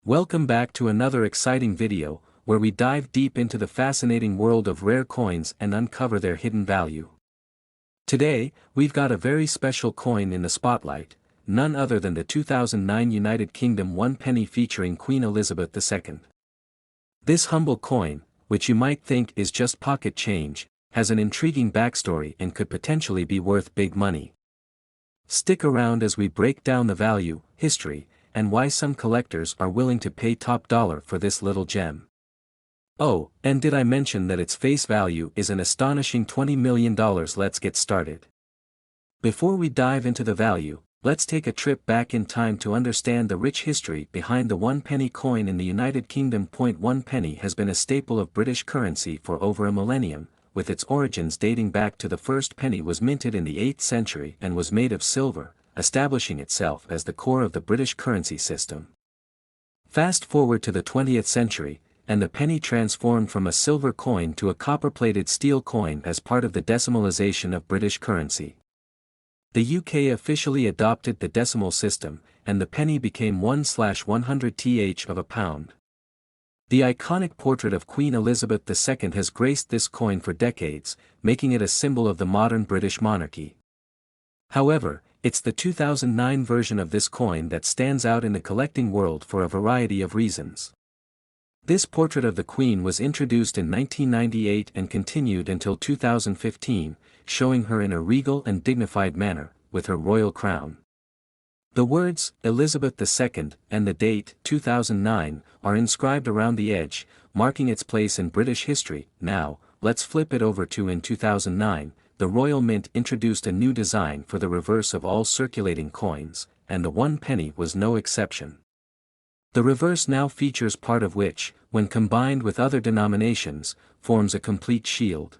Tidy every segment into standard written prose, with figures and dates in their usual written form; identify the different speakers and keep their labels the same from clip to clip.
Speaker 1: Welcome back to another exciting video, where we dive deep into the fascinating world of rare coins and uncover their hidden value. Today, we've got a very special coin in the spotlight, none other than the 2009 United Kingdom 1 penny featuring Queen Elizabeth II. This humble coin, which you might think is just pocket change, has an intriguing backstory and could potentially be worth big money. Stick around as we break down the value, history, and why some collectors are willing to pay top dollar for this little gem. Oh, and did I mention that its face value is an astonishing $20 million? Let's get started. Before we dive into the value, let's take a trip back in time to understand the rich history behind the 1 penny coin in the United Kingdom. 1 penny has been a staple of British currency for over a millennium, with its origins dating back to the first penny was minted in the 8th century and was made of silver, establishing itself as the core of the British currency system. Fast forward to the 20th century, and the penny transformed from a silver coin to a copper-plated steel coin as part of the decimalisation of British currency. The UK officially adopted the decimal system, and the penny became 1/100th of a pound. The iconic portrait of Queen Elizabeth II has graced this coin for decades, making it a symbol of the modern British monarchy. However, it's the 2009 version of this coin that stands out in the collecting world for a variety of reasons. This portrait of the Queen was introduced in 1998 and continued until 2015, showing her in a regal and dignified manner, with her royal crown. The words, Elizabeth II, and the date, 2009, are inscribed around the edge, marking its place in British history. Now, let's flip it over to in 2009, the Royal Mint introduced a new design for the reverse of all circulating coins, and the 1 penny was no exception. The reverse now features part of which, when combined with other denominations, forms a complete shield.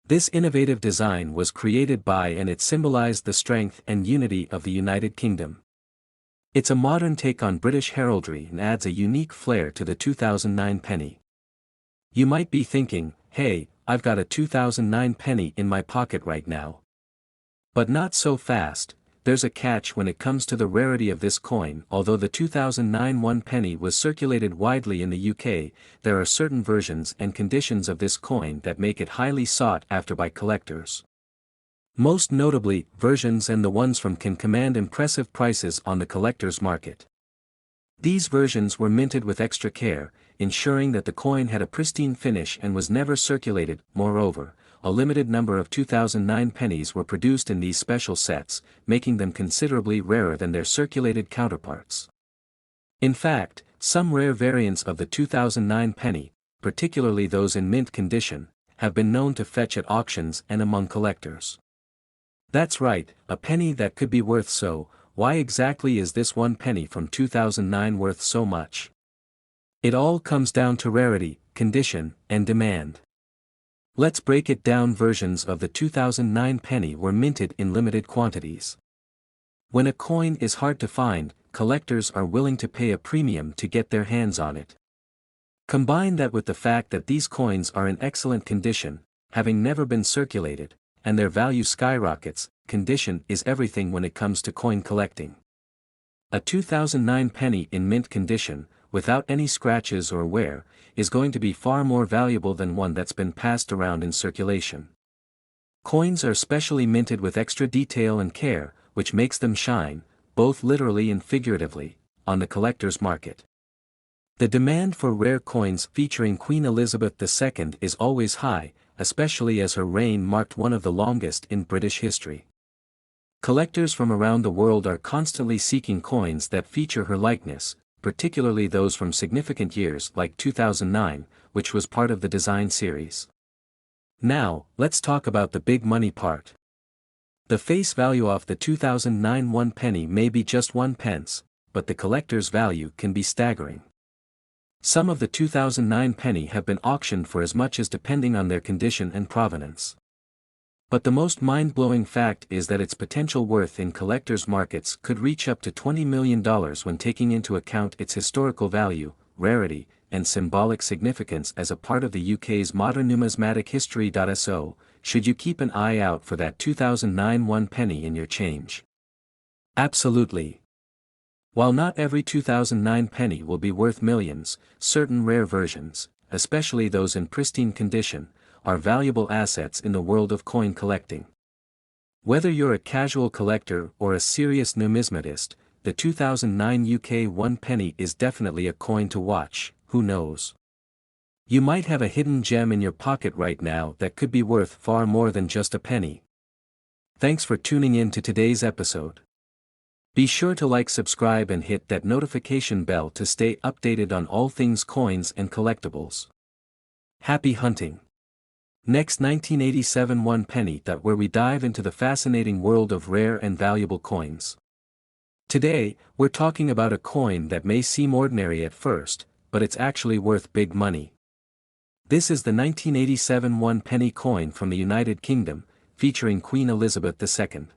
Speaker 1: This innovative design was created by and it symbolized the strength and unity of the United Kingdom. It's a modern take on British heraldry and adds a unique flair to the 2009 penny. You might be thinking, hey, I've got a 2009 penny in my pocket right now. But not so fast. There's a catch when it comes to the rarity of this coin. Although the 2009 1 penny was circulated widely in the UK, there are certain versions and conditions of this coin that make it highly sought after by collectors. Most notably, versions and the ones from can command impressive prices on the collector's market. These versions were minted with extra care, ensuring that the coin had a pristine finish and was never circulated. Moreover, a limited number of 2009 pennies were produced in these special sets, making them considerably rarer than their circulated counterparts. In fact, some rare variants of the 2009 penny, particularly those in mint condition, have been known to fetch at auctions and among collectors. That's right, a penny that could be worth so. Why exactly is this 1 penny from 2009 worth so much? It all comes down to rarity, condition, and demand. Let's break it down. Versions of the 2009 penny were minted in limited quantities. When a coin is hard to find, collectors are willing to pay a premium to get their hands on it. Combine that with the fact that these coins are in excellent condition, having never been circulated, and their value skyrockets. Condition is everything when it comes to coin collecting. A 2009 penny in mint condition, without any scratches or wear, is going to be far more valuable than one that's been passed around in circulation. Coins are specially minted with extra detail and care, which makes them shine, both literally and figuratively, on the collector's market. The demand for rare coins featuring Queen Elizabeth II is always high, especially as her reign marked one of the longest in British history. Collectors from around the world are constantly seeking coins that feature her likeness, particularly those from significant years like 2009, which was part of the design series. Now, let's talk about the big money part. The face value of the 2009 1 penny may be just 1 pence, but the collector's value can be staggering. Some of the 2009 penny have been auctioned for as much as, depending on their condition and provenance. But the most mind-blowing fact is that its potential worth in collectors' markets could reach up to $20 million when taking into account its historical value, rarity, and symbolic significance as a part of the UK's modern numismatic history. So, should you keep an eye out for that 2009 1 penny in your change? Absolutely. While not every 2009 penny will be worth millions, certain rare versions, especially those in pristine condition, are valuable assets in the world of coin collecting. Whether you're a casual collector or a serious numismatist, the 2009 UK 1 penny is definitely a coin to watch. Who knows? You might have a hidden gem in your pocket right now that could be worth far more than just a penny. Thanks for tuning in to today's episode. Be sure to like, subscribe and hit that notification bell to stay updated on all things coins and collectibles. Happy hunting! Next, 1987 1 penny, where we dive into the fascinating world of rare and valuable coins. Today, we're talking about a coin that may seem ordinary at first, but it's actually worth big money. This is the 1987 1 penny coin from the United Kingdom, featuring Queen Elizabeth II.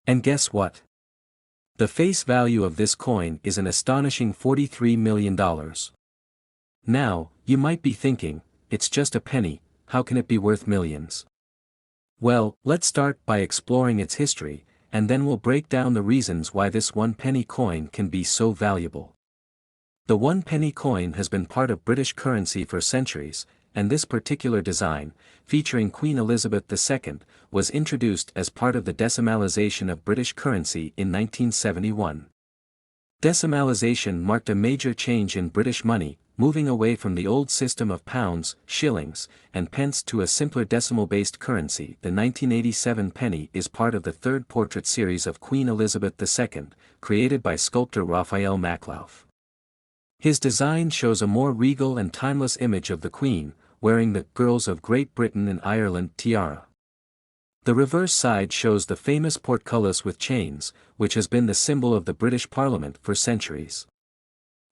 Speaker 1: And guess what? The face value of this coin is an astonishing $43 million. Now, you might be thinking, it's just a penny, how can it be worth millions? Well, let's start by exploring its history, and then we'll break down the reasons why this 1 penny coin can be so valuable. The 1 penny coin has been part of British currency for centuries, and this particular design, featuring Queen Elizabeth II, was introduced as part of the decimalisation of British currency in 1971. Decimalisation marked a major change in British money, moving away from the old system of pounds, shillings, and pence to a simpler decimal-based currency. The 1987 penny is part of the third portrait series of Queen Elizabeth II, created by sculptor Raphael Maklauf. His design shows a more regal and timeless image of the Queen, wearing the Girls of Great Britain and Ireland tiara. The reverse side shows the famous portcullis with chains, which has been the symbol of the British Parliament for centuries.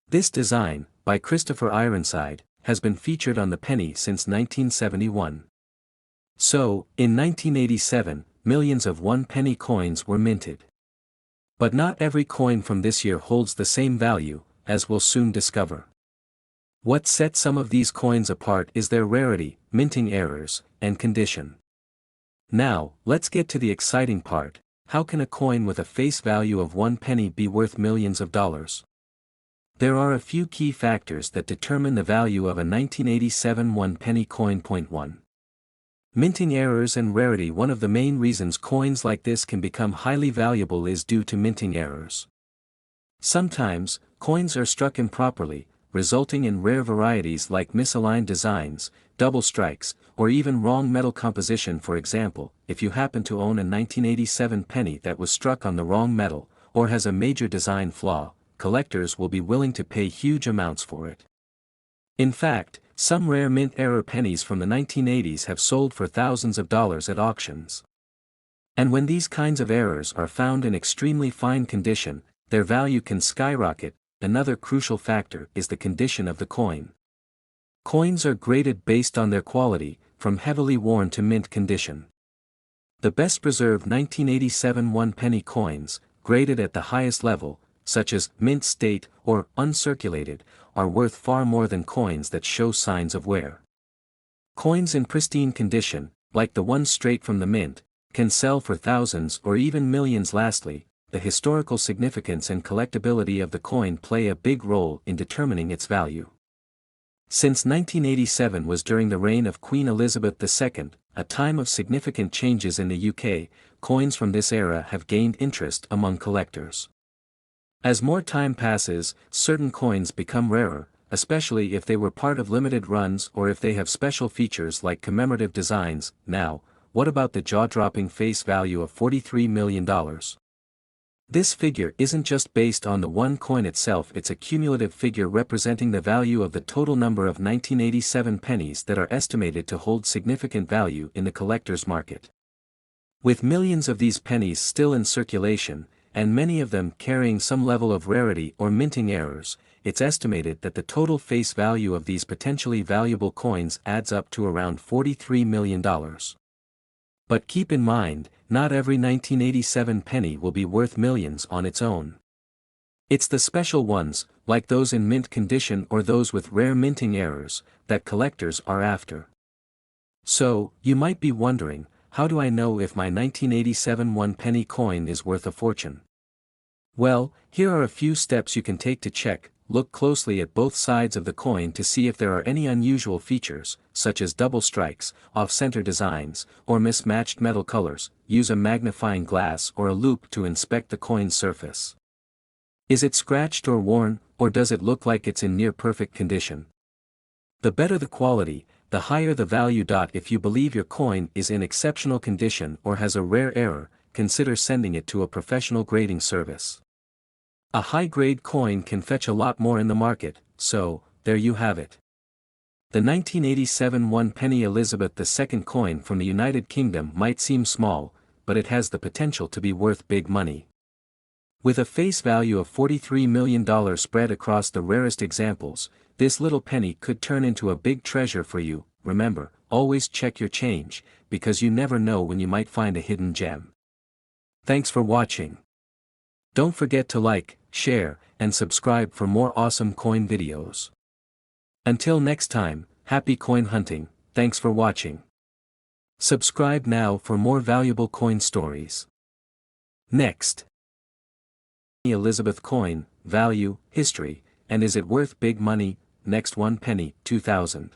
Speaker 1: This design, by Christopher Ironside, has been featured on the penny since 1971. So, in 1987, millions of 1 penny coins were minted. But not every coin from this year holds the same value, as we'll soon discover. What sets some of these coins apart is their rarity, minting errors, and condition. Now, let's get to the exciting part. How can a coin with a face value of 1 penny be worth millions of dollars? There are a few key factors that determine the value of a 1987 1 penny coin. Point 1. Minting errors and rarity. One of the main reasons coins like this can become highly valuable is due to minting errors. Sometimes, coins are struck improperly, resulting in rare varieties like misaligned designs, double strikes, or even wrong metal composition. For example, if you happen to own a 1987 penny that was struck on the wrong metal, or has a major design flaw, collectors will be willing to pay huge amounts for it. In fact, some rare mint error pennies from the 1980s have sold for thousands of dollars at auctions. And when these kinds of errors are found in extremely fine condition, their value can skyrocket. Another crucial factor is the condition of the coin. Coins are graded based on their quality, from heavily worn to mint condition. The best preserved 1987 1 penny coins, graded at the highest level, such as mint state or uncirculated, are worth far more than coins that show signs of wear. Coins in pristine condition, like the ones straight from the mint, can sell for thousands or even millions. Lastly, the historical significance and collectability of the coin play a big role in determining its value. Since 1987 was during the reign of Queen Elizabeth II, a time of significant changes in the UK, coins from this era have gained interest among collectors. As more time passes, certain coins become rarer, especially if they were part of limited runs or if they have special features like commemorative designs. Now, what about the jaw-dropping face value of $43 million? This figure isn't just based on the 1 coin itself, it's a cumulative figure representing the value of the total number of 1987 pennies that are estimated to hold significant value in the collector's market. With millions of these pennies still in circulation, and many of them carrying some level of rarity or minting errors, it's estimated that the total face value of these potentially valuable coins adds up to around $43 million. But keep in mind, not every 1987 penny will be worth millions on its own. It's the special ones, like those in mint condition or those with rare minting errors, that collectors are after. So, you might be wondering, how do I know if my 1987 1 penny coin is worth a fortune? Well, here are a few steps you can take to check. Look closely at both sides of the coin to see if there are any unusual features, such as double strikes, off-center designs, or mismatched metal colors. Use a magnifying glass or a loupe to inspect the coin's surface. Is it scratched or worn, or does it look like it's in near-perfect condition? The better the quality, the higher the value. If you believe your coin is in exceptional condition or has a rare error, consider sending it to a professional grading service. A high-grade coin can fetch a lot more in the market, so, there you have it. The 1987 one-penny Elizabeth II coin from the United Kingdom might seem small, but it has the potential to be worth big money. With a face value of $43 million spread across the rarest examples, this little penny could turn into a big treasure for you. Remember, always check your change, because you never know when you might find a hidden gem. Thanks for watching. Don't forget to like, share, and subscribe for more awesome coin videos. Until next time, happy coin hunting. Thanks for watching. Subscribe now for more valuable coin stories. Next. Elizabeth coin, value, history, and is it worth big money? Next one penny, 2000.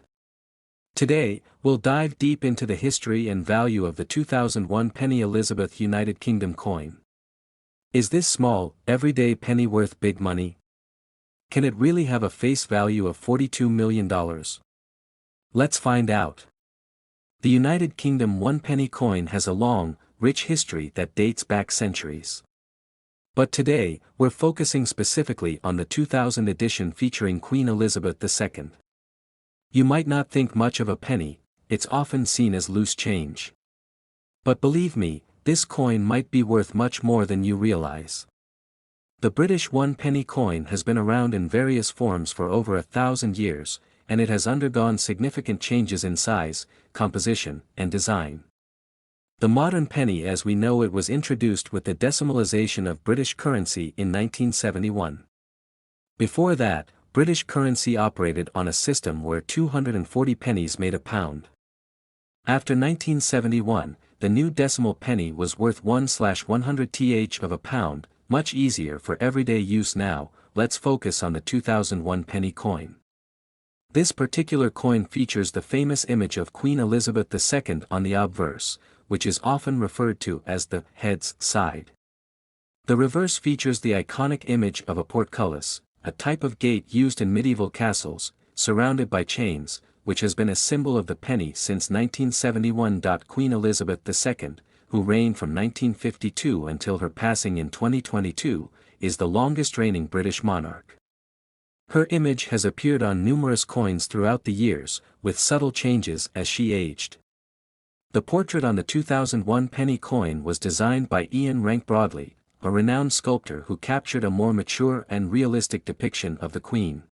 Speaker 1: Today, we'll dive deep into the history and value of the 2001 penny Elizabeth United Kingdom coin. Is this small, everyday penny worth big money? Can it really have a face value of $42 million? Let's find out. The United Kingdom one-penny coin has a long, rich history that dates back centuries. But today, we're focusing specifically on the 2000 edition featuring Queen Elizabeth II. You might not think much of a penny, it's often seen as loose change. But believe me, this coin might be worth much more than you realize. The British one-penny coin has been around in various forms for over 1,000 years, and it has undergone significant changes in size, composition, and design. The modern penny as we know it was introduced with the decimalization of British currency in 1971. Before that, British currency operated on a system where 240 pennies made a pound. After 1971, the new decimal penny was worth 1/100th of a pound, much easier for everyday use now. Let's focus on the 2001 penny coin. This particular coin features the famous image of Queen Elizabeth II on the obverse, which is often referred to as the head's side. The reverse features the iconic image of a portcullis, a type of gate used in medieval castles, surrounded by chains, which has been a symbol of the penny since 1971. Queen Elizabeth II, who reigned from 1952 until her passing in 2022, is the longest reigning British monarch. Her image has appeared on numerous coins throughout the years, with subtle changes as she aged. The portrait on the 2001 penny coin was designed by Ian Rank Broadley, a renowned sculptor who captured a more mature and realistic depiction of the Queen.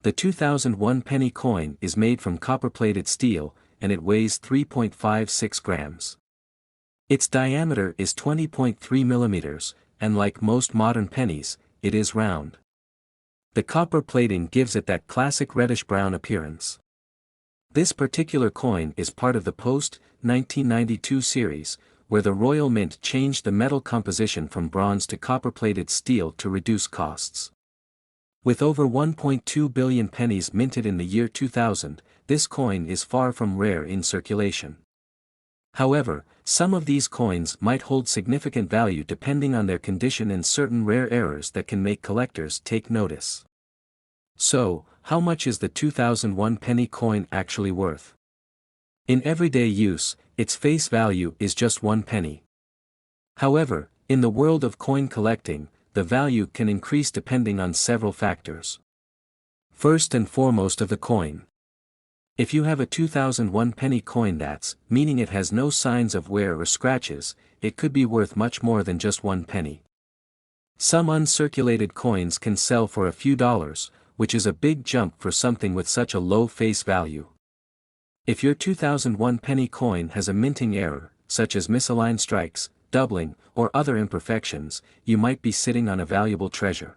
Speaker 1: The 2001 penny coin is made from copper-plated steel, and it weighs 3.56 grams. Its diameter is 20.3 millimeters, and like most modern pennies, it is round. The copper plating gives it that classic reddish-brown appearance. This particular coin is part of the post-1992 series, where the Royal Mint changed the metal composition from bronze to copper-plated steel to reduce costs. With over 1.2 billion pennies minted in the year 2000, this coin is far from rare in circulation. However, some of these coins might hold significant value depending on their condition and certain rare errors that can make collectors take notice. So, how much is the 2001 penny coin actually worth? In everyday use, its face value is just 1 penny. However, in the world of coin collecting, the value can increase depending on several factors. First and foremost of the coin. If you have a 2001 penny coin meaning it has no signs of wear or scratches, it could be worth much more than just 1 penny. Some uncirculated coins can sell for a few dollars, which is a big jump for something with such a low face value. If your 2001 penny coin has a minting error, such as misaligned strikes, doubling, or other imperfections, you might be sitting on a valuable treasure.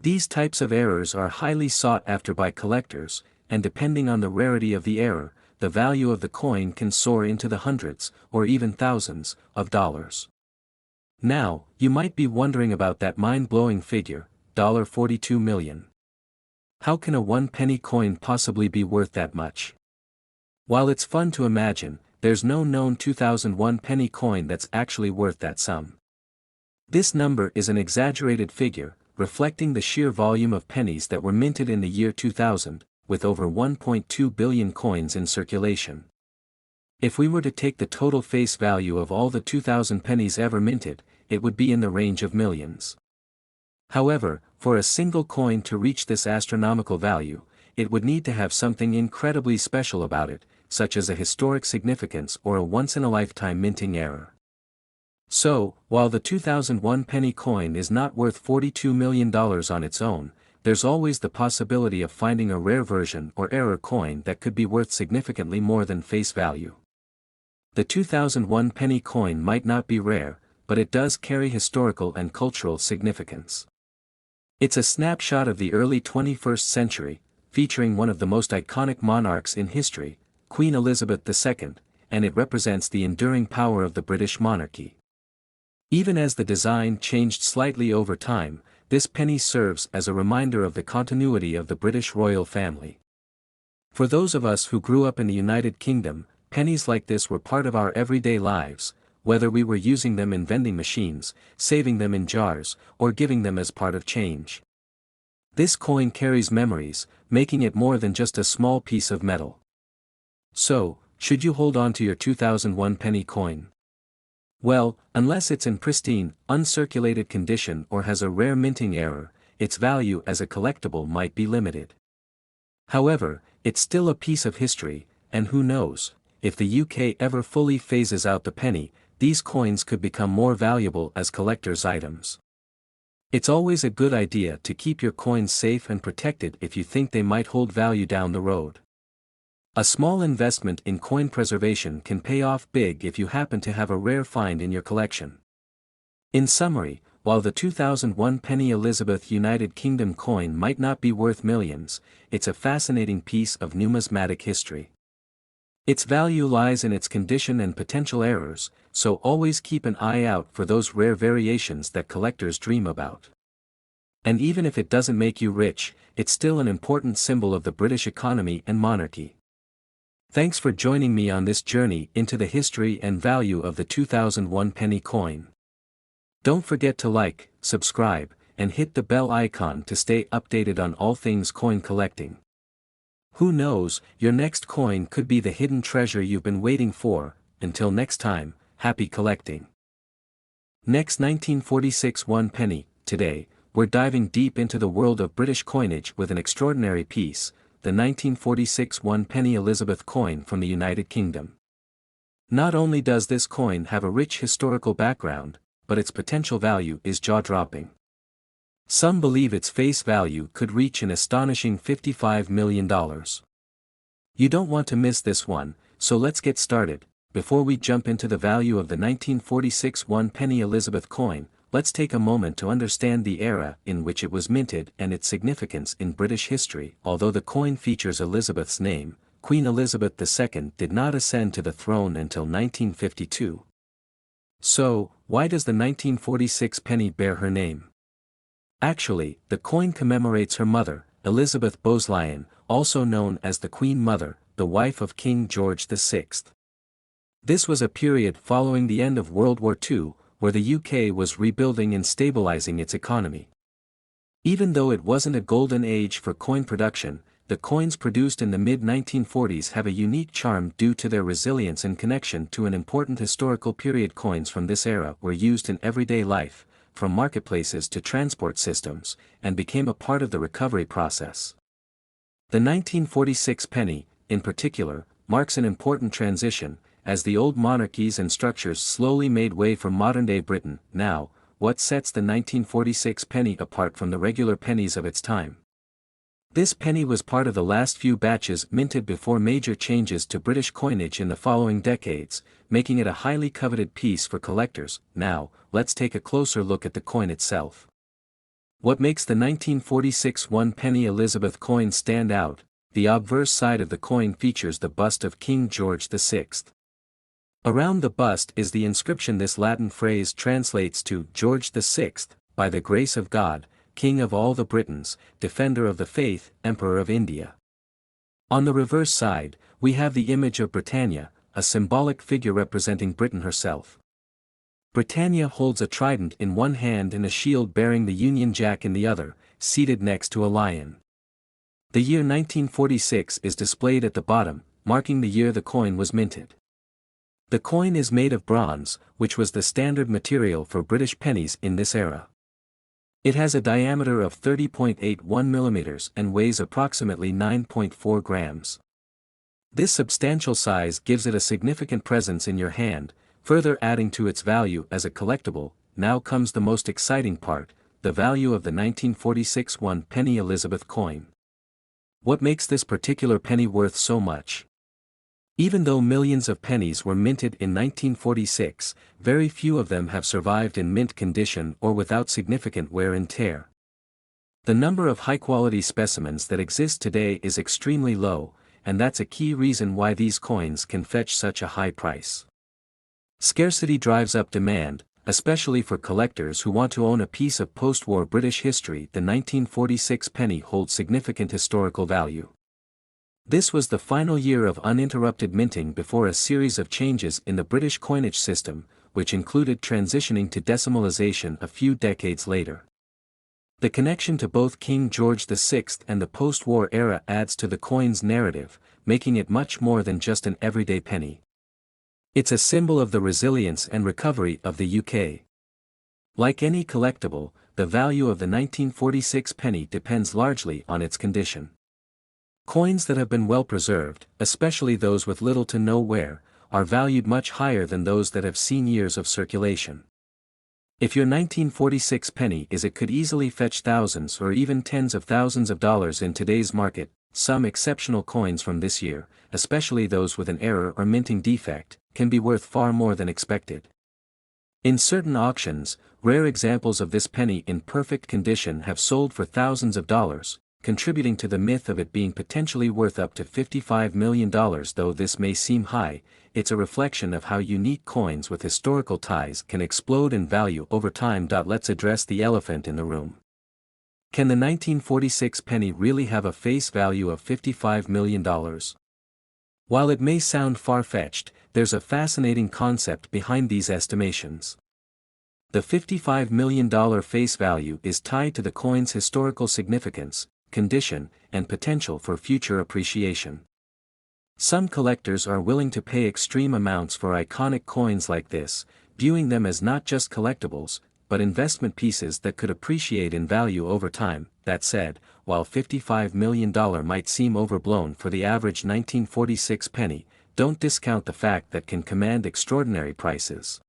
Speaker 1: These types of errors are highly sought after by collectors, and depending on the rarity of the error, the value of the coin can soar into the hundreds, or even thousands, of dollars. Now, you might be wondering about that mind-blowing figure, $42 million. How can a 1-penny coin possibly be worth that much? While it's fun to imagine, there's no known 2001 penny coin that's actually worth that sum. This number is an exaggerated figure, reflecting the sheer volume of pennies that were minted in the year 2000, with over 1.2 billion coins in circulation. If we were to take the total face value of all the 2000 pennies ever minted, it would be in the range of millions. However, for a single coin to reach this astronomical value, it would need to have something incredibly special about it, such as a historic significance or a once-in-a-lifetime minting error. So, while the 2001 penny coin is not worth $42 million on its own, there's always the possibility of finding a rare version or error coin that could be worth significantly more than face value. The 2001 penny coin might not be rare, but it does carry historical and cultural significance. It's a snapshot of the early 21st century, featuring one of the most iconic monarchs in history, Queen Elizabeth II, and it represents the enduring power of the British monarchy. Even as the design changed slightly over time, this penny serves as a reminder of the continuity of the British royal family. For those of us who grew up in the United Kingdom, pennies like this were part of our everyday lives, whether we were using them in vending machines, saving them in jars, or giving them as part of change. This coin carries memories, making it more than just a small piece of metal. So, should you hold on to your 2001 penny coin? Well, unless it's in pristine, uncirculated condition or has a rare minting error, its value as a collectible might be limited. However, it's still a piece of history, and who knows, if the UK ever fully phases out the penny, these coins could become more valuable as collector's items. It's always a good idea to keep your coins safe and protected if you think they might hold value down the road. A small investment in coin preservation can pay off big if you happen to have a rare find in your collection. In summary, while the 2001 penny Elizabeth United Kingdom coin might not be worth millions, it's a fascinating piece of numismatic history. Its value lies in its condition and potential errors, so always keep an eye out for those rare variations that collectors dream about. And even if it doesn't make you rich, it's still an important symbol of the British economy and monarchy. Thanks for joining me on this journey into the history and value of the 2001 penny coin. Don't forget to like, subscribe, and hit the bell icon to stay updated on all things coin collecting. Who knows, your next coin could be the hidden treasure you've been waiting for. Until next time, happy collecting. Next 1946 1 penny. Today, we're diving deep into the world of British coinage with an extraordinary piece, the 1946 1 penny Elizabeth coin from the United Kingdom. Not only does this coin have a rich historical background, but its potential value is jaw-dropping. Some believe its face value could reach an astonishing $55 million. You don't want to miss this one, so let's get started. Before we jump into the value of the 1946 1 penny Elizabeth coin, let's take a moment to understand the era in which it was minted and its significance in British history. Although the coin features Elizabeth's name, Queen Elizabeth II did not ascend to the throne until 1952. So, why does the 1946 penny bear her name? Actually, the coin commemorates her mother, Elizabeth Bowes-Lyon, also known as the Queen Mother, the wife of King George VI. This was a period following the end of World War II, where the UK was rebuilding and stabilizing its economy. Even though it wasn't a golden age for coin production, the coins produced in the mid-1940s have a unique charm due to their resilience and connection to an important historical period. Coins from this era were used in everyday life, from marketplaces to transport systems, and became a part of the recovery process. The 1946 penny, in particular, marks an important transition, as the old monarchies and structures slowly made way for modern-day Britain. Now, what sets the 1946 penny apart from the regular pennies of its time? This penny was part of the last few batches minted before major changes to British coinage in the following decades, making it a highly coveted piece for collectors. Now, let's take a closer look at the coin itself. What makes the 1946 1 penny Elizabeth coin stand out? The obverse side of the coin features the bust of King George VI. Around the bust is the inscription. This Latin phrase translates to George VI, by the grace of God, King of all the Britons, Defender of the Faith, Emperor of India. On the reverse side, we have the image of Britannia, a symbolic figure representing Britain herself. Britannia holds a trident in one hand and a shield bearing the Union Jack in the other, seated next to a lion. The year 1946 is displayed at the bottom, marking the year the coin was minted. The coin is made of bronze, which was the standard material for British pennies in this era. It has a diameter of 30.81 millimeters and weighs approximately 9.4 grams. This substantial size gives it a significant presence in your hand, further adding to its value as a collectible. Now comes the most exciting part, the value of the 1946 1-penny Elizabeth coin. What makes this particular penny worth so much? Even though millions of pennies were minted in 1946, very few of them have survived in mint condition or without significant wear and tear. The number of high-quality specimens that exist today is extremely low, and that's a key reason why these coins can fetch such a high price. Scarcity drives up demand, especially for collectors who want to own a piece of post-war British history. The 1946 penny holds significant historical value. This was the final year of uninterrupted minting before a series of changes in the British coinage system, which included transitioning to decimalization a few decades later. The connection to both King George VI and the post-war era adds to the coin's narrative, making it much more than just an everyday penny. It's a symbol of the resilience and recovery of the UK. Like any collectible, the value of the 1946 penny depends largely on its condition. Coins that have been well preserved, especially those with little to no wear, are valued much higher than those that have seen years of circulation. If your 1946 penny is, it could easily fetch thousands or even tens of thousands of dollars in today's market. Some exceptional coins from this year, especially those with an error or minting defect, can be worth far more than expected. In certain auctions, rare examples of this penny in perfect condition have sold for thousands of dollars, contributing to the myth of it being potentially worth up to $55 million. Though this may seem high, it's a reflection of how unique coins with historical ties can explode in value over time. Let's address the elephant in the room. Can the 1946 penny really have a face value of $55 million? While it may sound far-fetched, there's a fascinating concept behind these estimations. The $55 million face value is tied to the coin's historical significance, condition, and potential for future appreciation. Some collectors are willing to pay extreme amounts for iconic coins like this, viewing them as not just collectibles, but investment pieces that could appreciate in value over time. That said, while $55 million might seem overblown for the average 1946 penny, don't discount the fact that can command extraordinary prices.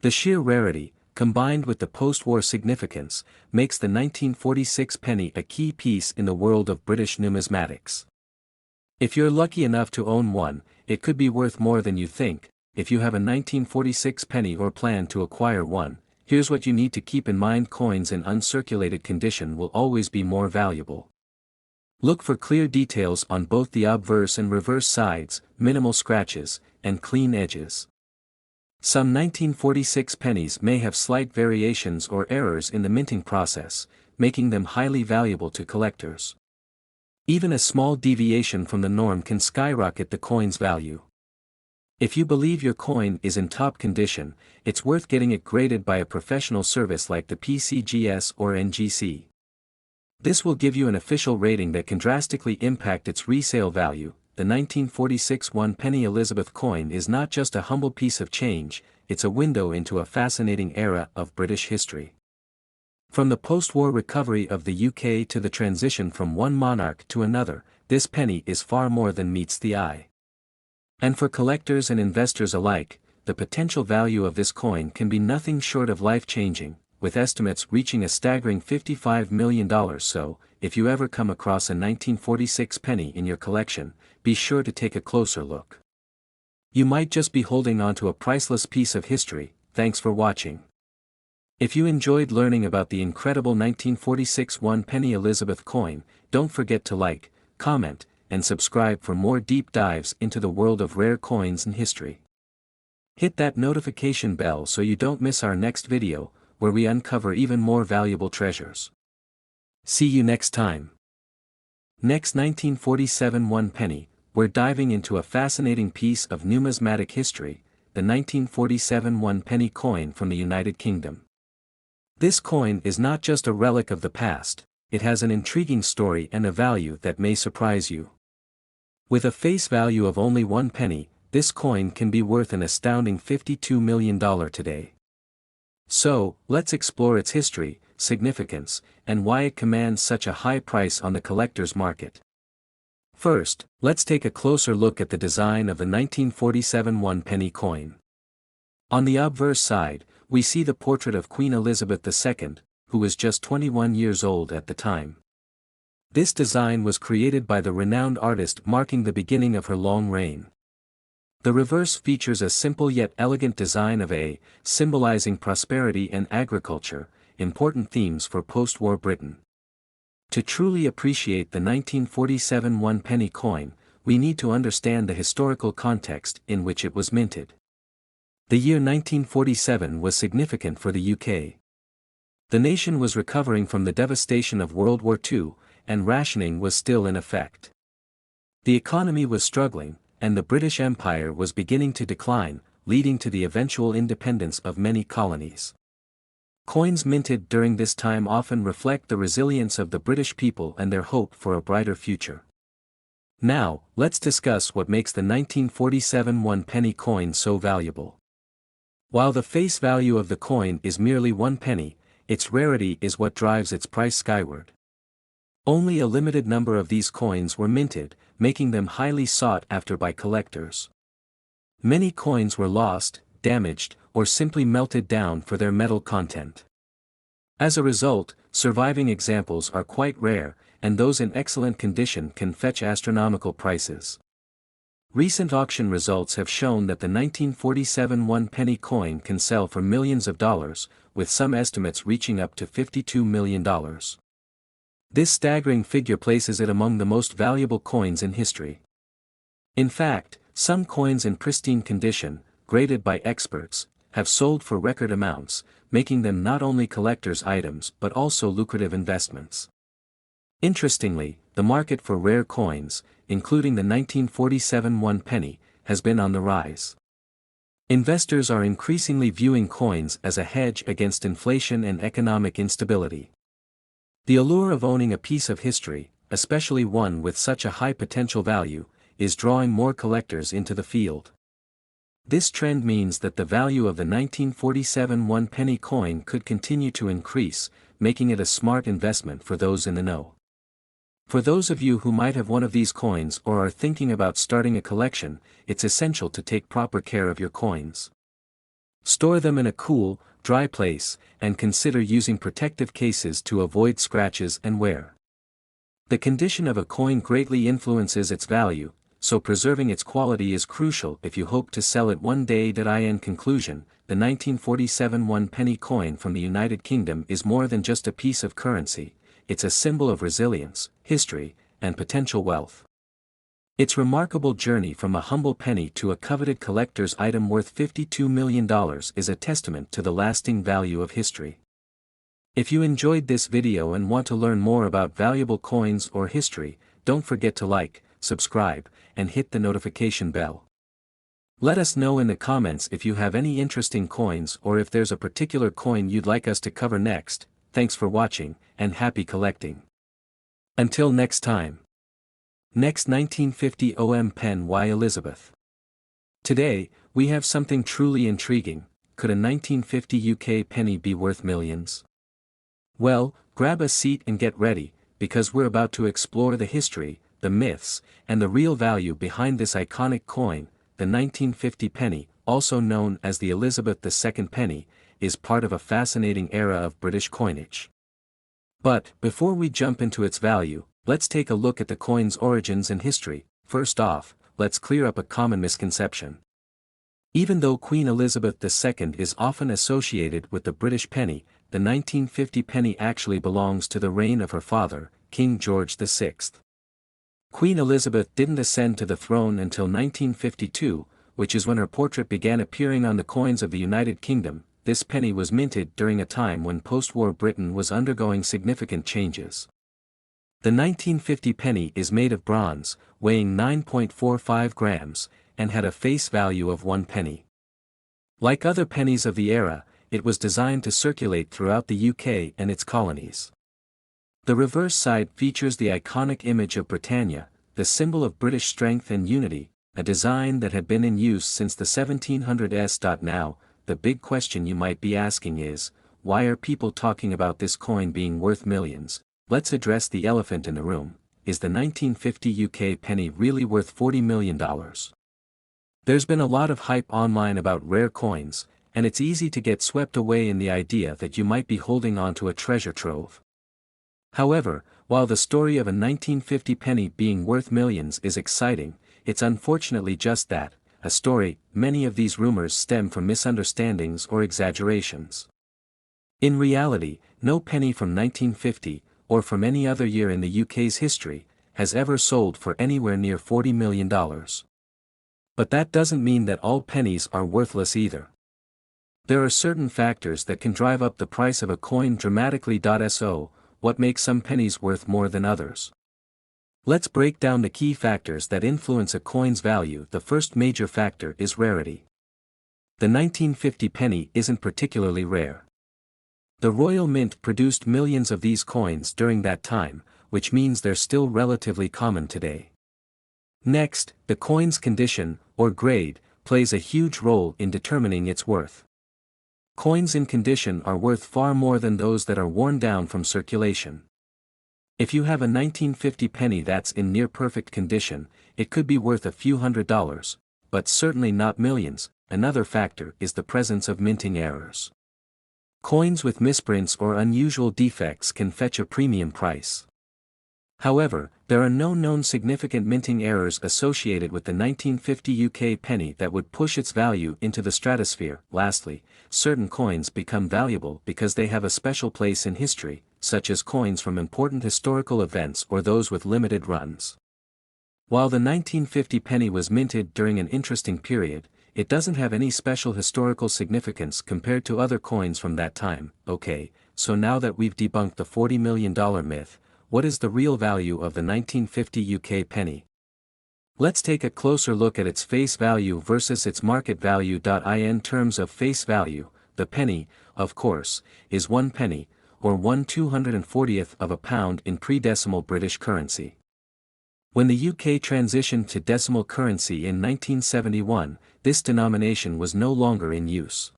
Speaker 1: The sheer rarity, combined with the post-war significance, makes the 1946 penny a key piece in the world of British numismatics. If you're lucky enough to own one, it could be worth more than you think. If you have a 1946 penny or plan to acquire one, here's what you need to keep in mind. Coins in uncirculated condition will always be more valuable. Look for clear details on both the obverse and reverse sides, minimal scratches, and clean edges. Some 1946 pennies may have slight variations or errors in the minting process, making them highly valuable to collectors. Even a small deviation from the norm can skyrocket the coin's value. If you believe your coin is in top condition, it's worth getting it graded by a professional service like the PCGS or NGC. This will give you an official rating that can drastically impact its resale value. The 1946 1-penny Elizabeth coin is not just a humble piece of change, it's a window into a fascinating era of British history. From the post-war recovery of the UK to the transition from one monarch to another, this penny is far more than meets the eye. And for collectors and investors alike, the potential value of this coin can be nothing short of life-changing, with estimates reaching a staggering $55 million. So, if you ever come across a 1946 penny in your collection, be sure to take a closer look. You might just be holding onto a priceless piece of history. Thanks for watching. If you enjoyed learning about the incredible 1946 1-penny Elizabeth coin, don't forget to like, comment, and subscribe for more deep dives into the world of rare coins and history. Hit that notification bell so you don't miss our next video, where we uncover even more valuable treasures. See you next time. Next, 1947 1 penny, we're diving into a fascinating piece of numismatic history, the 1947 1 penny coin from the United Kingdom. This coin is not just a relic of the past, it has an intriguing story and a value that may surprise you. With a face value of only 1 penny, this coin can be worth an astounding $52 million today. So, let's explore its history, significance, and why it commands such a high price on the collector's market. First, let's take a closer look at the design of the 1947 1 penny coin. On the obverse side, we see the portrait of Queen Elizabeth II, who was just 21 years old at the time. This design was created by the renowned artist, marking the beginning of her long reign. The reverse features a simple yet elegant design of A, symbolizing prosperity and agriculture, important themes for post-war Britain. To truly appreciate the 1947 1 penny coin, we need to understand the historical context in which it was minted. The year 1947 was significant for the UK. The nation was recovering from the devastation of World War II, and rationing was still in effect. The economy was struggling, and the British Empire was beginning to decline, leading to the eventual independence of many colonies. Coins minted during this time often reflect the resilience of the British people and their hope for a brighter future. Now, let's discuss what makes the 1947 1 penny coin so valuable. While the face value of the coin is merely 1 penny, its rarity is what drives its price skyward. Only a limited number of these coins were minted, making them highly sought after by collectors. Many coins were lost, damaged, or simply melted down for their metal content. As a result, surviving examples are quite rare, and those in excellent condition can fetch astronomical prices. Recent auction results have shown that the 1947 1 penny coin can sell for millions of dollars, with some estimates reaching up to $52 million. This staggering figure places it among the most valuable coins in history. In fact, some coins in pristine condition, graded by experts, have sold for record amounts, making them not only collector's items but also lucrative investments. Interestingly, the market for rare coins, including the 1947 1 penny, has been on the rise. Investors are increasingly viewing coins as a hedge against inflation and economic instability. The allure of owning a piece of history, especially one with such a high potential value, is drawing more collectors into the field. This trend means that the value of the 1947 1 penny coin could continue to increase, making it a smart investment for those in the know. For those of you who might have one of these coins or are thinking about starting a collection, it's essential to take proper care of your coins. Store them in a cool, dry place, and consider using protective cases to avoid scratches and wear. The condition of a coin greatly influences its value, so preserving its quality is crucial if you hope to sell it one day. In conclusion, the 1947 1 penny coin from the United Kingdom is more than just a piece of currency, it's a symbol of resilience, history, and potential wealth. Its remarkable journey from a humble penny to a coveted collector's item worth $52 million is a testament to the lasting value of history. If you enjoyed this video and want to learn more about valuable coins or history, don't forget to like, subscribe, and hit the notification bell. Let us know in the comments if you have any interesting coins or if there's a particular coin you'd like us to cover next. Thanks for watching, and happy collecting. Until next time. Next, 1950 OM Pen Y Elizabeth. Today, we have something truly intriguing. Could a 1950 UK penny be worth millions? Well, grab a seat and get ready, because we're about to explore the history, the myths, and the real value behind this iconic coin. The 1950 penny, also known as the Elizabeth II penny, is part of a fascinating era of British coinage. But, before we jump into its value, let's take a look at the coin's origins and history. First off, let's clear up a common misconception. Even though Queen Elizabeth II is often associated with the British penny, the 1950 penny actually belongs to the reign of her father, King George VI. Queen Elizabeth didn't ascend to the throne until 1952, which is when her portrait began appearing on the coins of the United Kingdom. This penny was minted during a time when post-war Britain was undergoing significant changes. The 1950 penny is made of bronze, weighing 9.45 grams, and had a face value of 1 penny. Like other pennies of the era, it was designed to circulate throughout the UK and its colonies. The reverse side features the iconic image of Britannia, the symbol of British strength and unity, a design that had been in use since the 1700s. Now, the big question you might be asking is, why are people talking about this coin being worth millions? Let's address the elephant in the room. Is the 1950 UK penny really worth $40 million? There's been a lot of hype online about rare coins, and it's easy to get swept away in the idea that you might be holding onto a treasure trove. However, while the story of a 1950 penny being worth millions is exciting, it's unfortunately just that, a story. Many of these rumors stem from misunderstandings or exaggerations. In reality, no penny from 1950, or from any other year in the UK's history, has ever sold for anywhere near $40 million. But that doesn't mean that all pennies are worthless either. There are certain factors that can drive up the price of a coin dramatically. So, what makes some pennies worth more than others? Let's break down the key factors that influence a coin's value. The first major factor is rarity. The 1950 penny isn't particularly rare. The Royal Mint produced millions of these coins during that time, which means they're still relatively common today. Next, the coin's condition, or grade, plays a huge role in determining its worth. Coins in condition are worth far more than those that are worn down from circulation. If you have a 1950 penny that's in near-perfect condition, it could be worth a few $100s, but certainly not millions. Another factor is the presence of minting errors. Coins with misprints or unusual defects can fetch a premium price. However, there are no known significant minting errors associated with the 1950 UK penny that would push its value into the stratosphere. Lastly, certain coins become valuable because they have a special place in history, such as coins from important historical events or those with limited runs. While the 1950 penny was minted during an interesting period, it doesn't have any special historical significance compared to other coins from that time. Okay, so now that we've debunked the $40 million myth, what is the real value of the 1950 UK penny? Let's take a closer look at its face value versus its market value. In terms of face value, the penny, of course, is 1 penny, or 1/240th of a pound in pre-decimal British currency. When the UK transitioned to decimal currency in 1971, this denomination was no longer in use.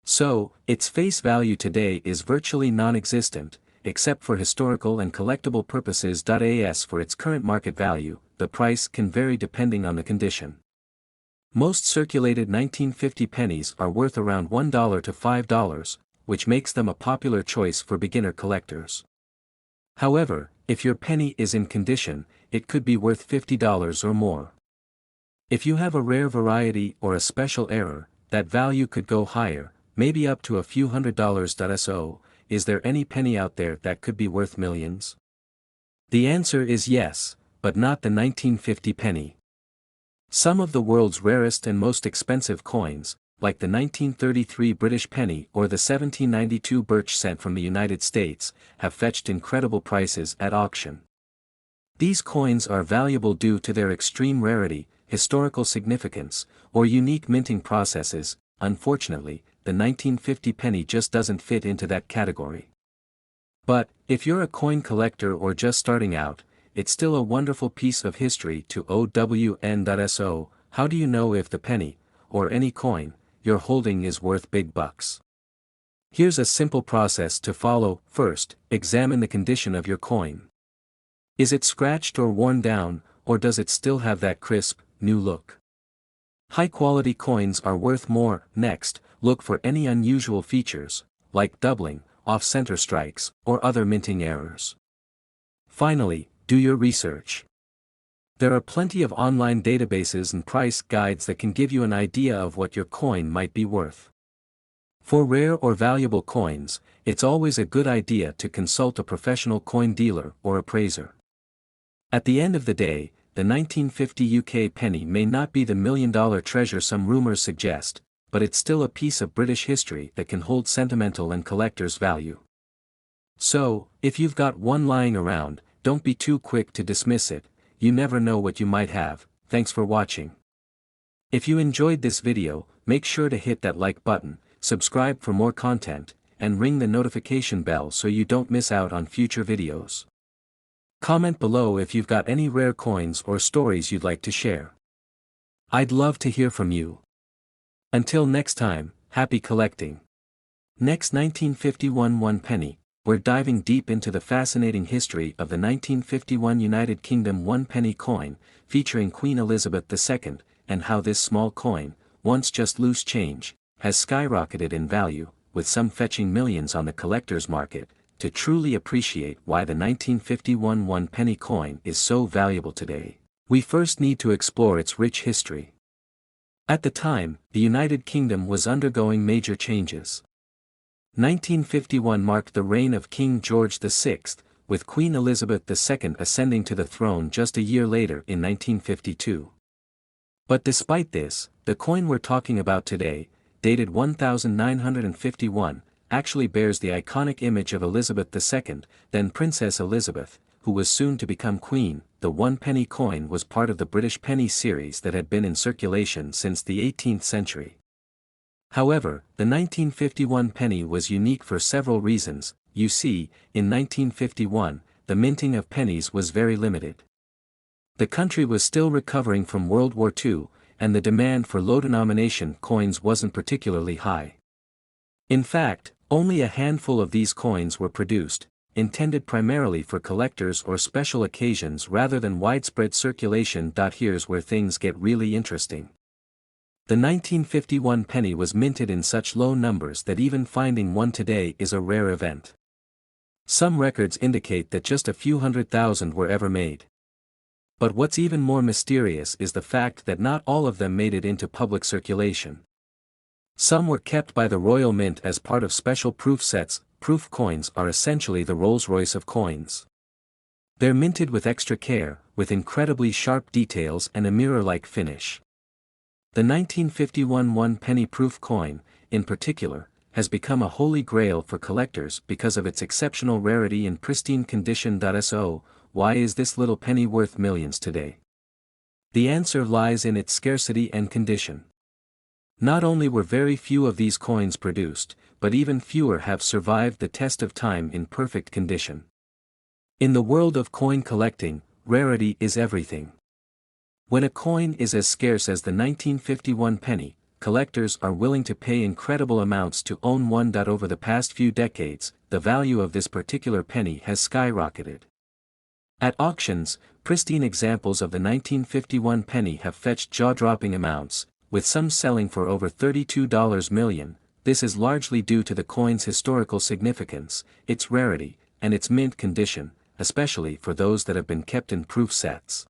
Speaker 1: So, its face value today is virtually non-existent, except for historical and collectible purposes. As for its current market value, the price can vary depending on the condition. Most circulated 1950 pennies are worth around $1 to $5, which makes them a popular choice for beginner collectors. However, if your penny is in condition, it could be worth $50 or more. If you have a rare variety or a special error, that value could go higher, maybe up to a few $100s. So, is there any penny out there that could be worth millions? The answer is yes, but not the 1950 penny. Some of the world's rarest and most expensive coins, like the 1933 British penny or the 1792 birch cent from the United States, have fetched incredible prices at auction. These coins are valuable due to their extreme rarity, historical significance, or unique minting processes. Unfortunately, the 1950 penny just doesn't fit into that category. But, if you're a coin collector or just starting out, it's still a wonderful piece of history to own. So, how do you know if the penny, or any coin, you're holding is worth big bucks? Here's a simple process to follow. First, examine the condition of your coin. Is it scratched or worn down, or does it still have that crisp, new look? High-quality coins are worth more. Next, look for any unusual features, like doubling, off-center strikes, or other minting errors. Finally, do your research. There are plenty of online databases and price guides that can give you an idea of what your coin might be worth. For rare or valuable coins, it's always a good idea to consult a professional coin dealer or appraiser. At the end of the day, the 1950 UK penny may not be the million-dollar treasure some rumors suggest, but it's still a piece of British history that can hold sentimental and collector's value. So, if you've got one lying around, don't be too quick to dismiss it. You never know what you might have. Thanks for watching. If you enjoyed this video, make sure to hit that like button, subscribe for more content, and ring the notification bell so you don't miss out on future videos. Comment below if you've got any rare coins or stories you'd like to share. I'd love to hear from you. Until next time, happy collecting. Next, 1951 one penny. We're diving deep into the fascinating history of the 1951 United Kingdom one penny coin, featuring Queen Elizabeth II, and how this small coin, once just loose change, has skyrocketed in value, with some fetching millions on the collector's market. To truly appreciate why the 1951 one penny coin is so valuable today, we first need to explore its rich history. At the time, the United Kingdom was undergoing major changes. 1951 marked the reign of King George VI, with Queen Elizabeth II ascending to the throne just a year later in 1952. But despite this, the coin we're talking about today, dated 1951, actually bears the iconic image of Elizabeth II, then Princess Elizabeth, who was soon to become Queen. The one penny coin was part of the British penny series that had been in circulation since the 18th century. However, the 1951 penny was unique for several reasons. You see, in 1951, the minting of pennies was very limited. The country was still recovering from World War II, and the demand for low-denomination coins wasn't particularly high. In fact, only a handful of these coins were produced, intended primarily for collectors or special occasions rather than widespread circulation. Here's where things get really interesting. The 1951 penny was minted in such low numbers that even finding one today is a rare event. Some records indicate that just a few 100,000 were ever made. But what's even more mysterious is the fact that not all of them made it into public circulation. Some were kept by the Royal Mint as part of special proof sets. Proof coins are essentially the Rolls-Royce of coins. They're minted with extra care, with incredibly sharp details and a mirror-like finish. The 1951 one penny proof coin, in particular, has become a holy grail for collectors because of its exceptional rarity and pristine condition. So, why is this little penny worth millions today? The answer lies in its scarcity and condition. Not only were very few of these coins produced, but even fewer have survived the test of time in perfect condition. In the world of coin collecting, rarity is everything. When a coin is as scarce as the 1951 penny, collectors are willing to pay incredible amounts to own one. Over the past few decades, the value of this particular penny has skyrocketed. At auctions, pristine examples of the 1951 penny have fetched jaw-dropping amounts, with some selling for over $32 million. This is largely due to the coin's historical significance, its rarity, and its mint condition, especially for those that have been kept in proof sets.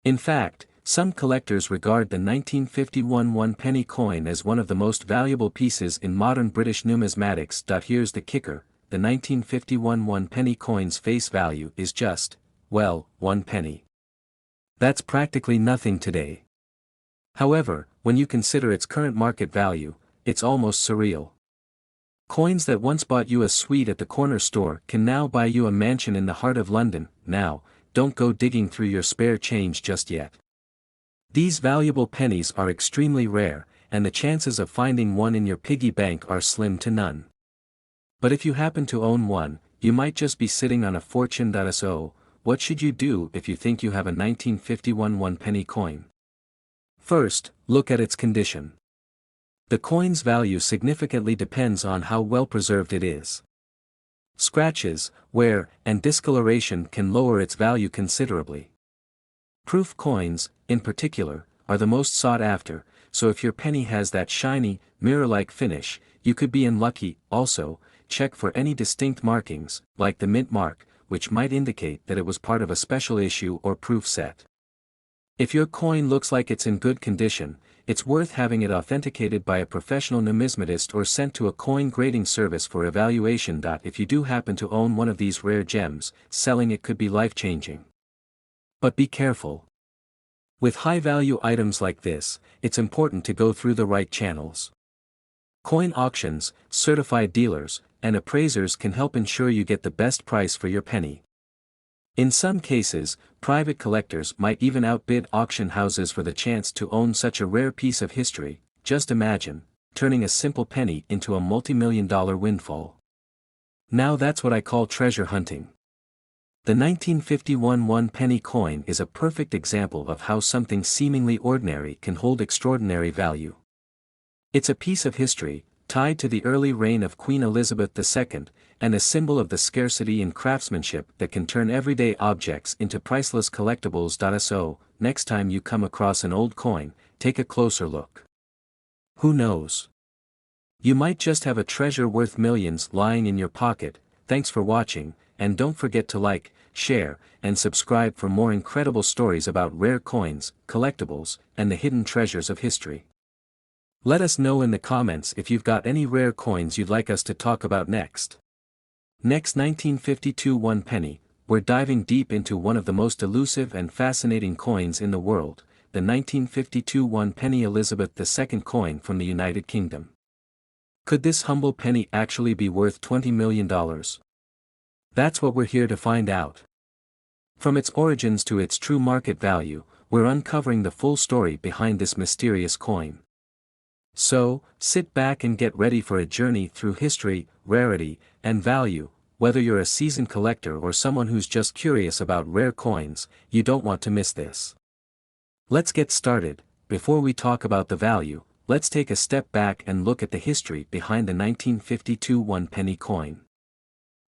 Speaker 1: In fact, some collectors regard the 1951 one penny coin as one of the most valuable pieces in modern British numismatics. Here's the kicker: the 1951 one penny coin's face value is just, well, 1 penny. That's practically nothing today. However, when you consider its current market value, it's almost surreal. Coins that once bought you a sweet at the corner store can now buy you a mansion in the heart of London. Now, don't go digging through your spare change just yet. These valuable pennies are extremely rare, and the chances of finding one in your piggy bank are slim to none. But if you happen to own one, you might just be sitting on a fortune. So, what should you do if you think you have a 1951 one penny coin? First, look at its condition. The coin's value significantly depends on how well preserved it is. Scratches, wear, and discoloration can lower its value considerably. Proof coins, in particular, are the most sought after, so if your penny has that shiny, mirror-like finish, you could be unlucky. Also, check for any distinct markings, like the mint mark, which might indicate that it was part of a special issue or proof set. If your coin looks like it's in good condition, it's worth having it authenticated by a professional numismatist or sent to a coin grading service for evaluation. If you do happen to own one of these rare gems, selling it could be life-changing. But be careful. With high-value items like this, it's important to go through the right channels. Coin auctions, certified dealers, and appraisers can help ensure you get the best price for your penny. In some cases, private collectors might even outbid auction houses for the chance to own such a rare piece of history. Just imagine, turning a simple penny into a multi-million-dollar windfall. Now that's what I call treasure hunting. The 1951 one-penny coin is a perfect example of how something seemingly ordinary can hold extraordinary value. It's a piece of history, tied to the early reign of Queen Elizabeth II, and a symbol of the scarcity and craftsmanship that can turn everyday objects into priceless collectibles. So, next time you come across an old coin, take a closer look. Who knows? You might just have a treasure worth millions lying in your pocket. Thanks for watching, and don't forget to like, share, and subscribe for more incredible stories about rare coins, collectibles, and the hidden treasures of history. Let us know in the comments if you've got any rare coins you'd like us to talk about next. Next, 1952 one penny, we're diving deep into one of the most elusive and fascinating coins in the world, the 1952 one penny Elizabeth II coin from the United Kingdom. Could this humble penny actually be worth $20 million? That's what we're here to find out. From its origins to its true market value, we're uncovering the full story behind this mysterious coin. So, sit back and get ready for a journey through history, rarity, and value. Whether you're a seasoned collector or someone who's just curious about rare coins, you don't want to miss this. Let's get started. Before we talk about the value, let's take a step back and look at the history behind the 1952 one-penny coin.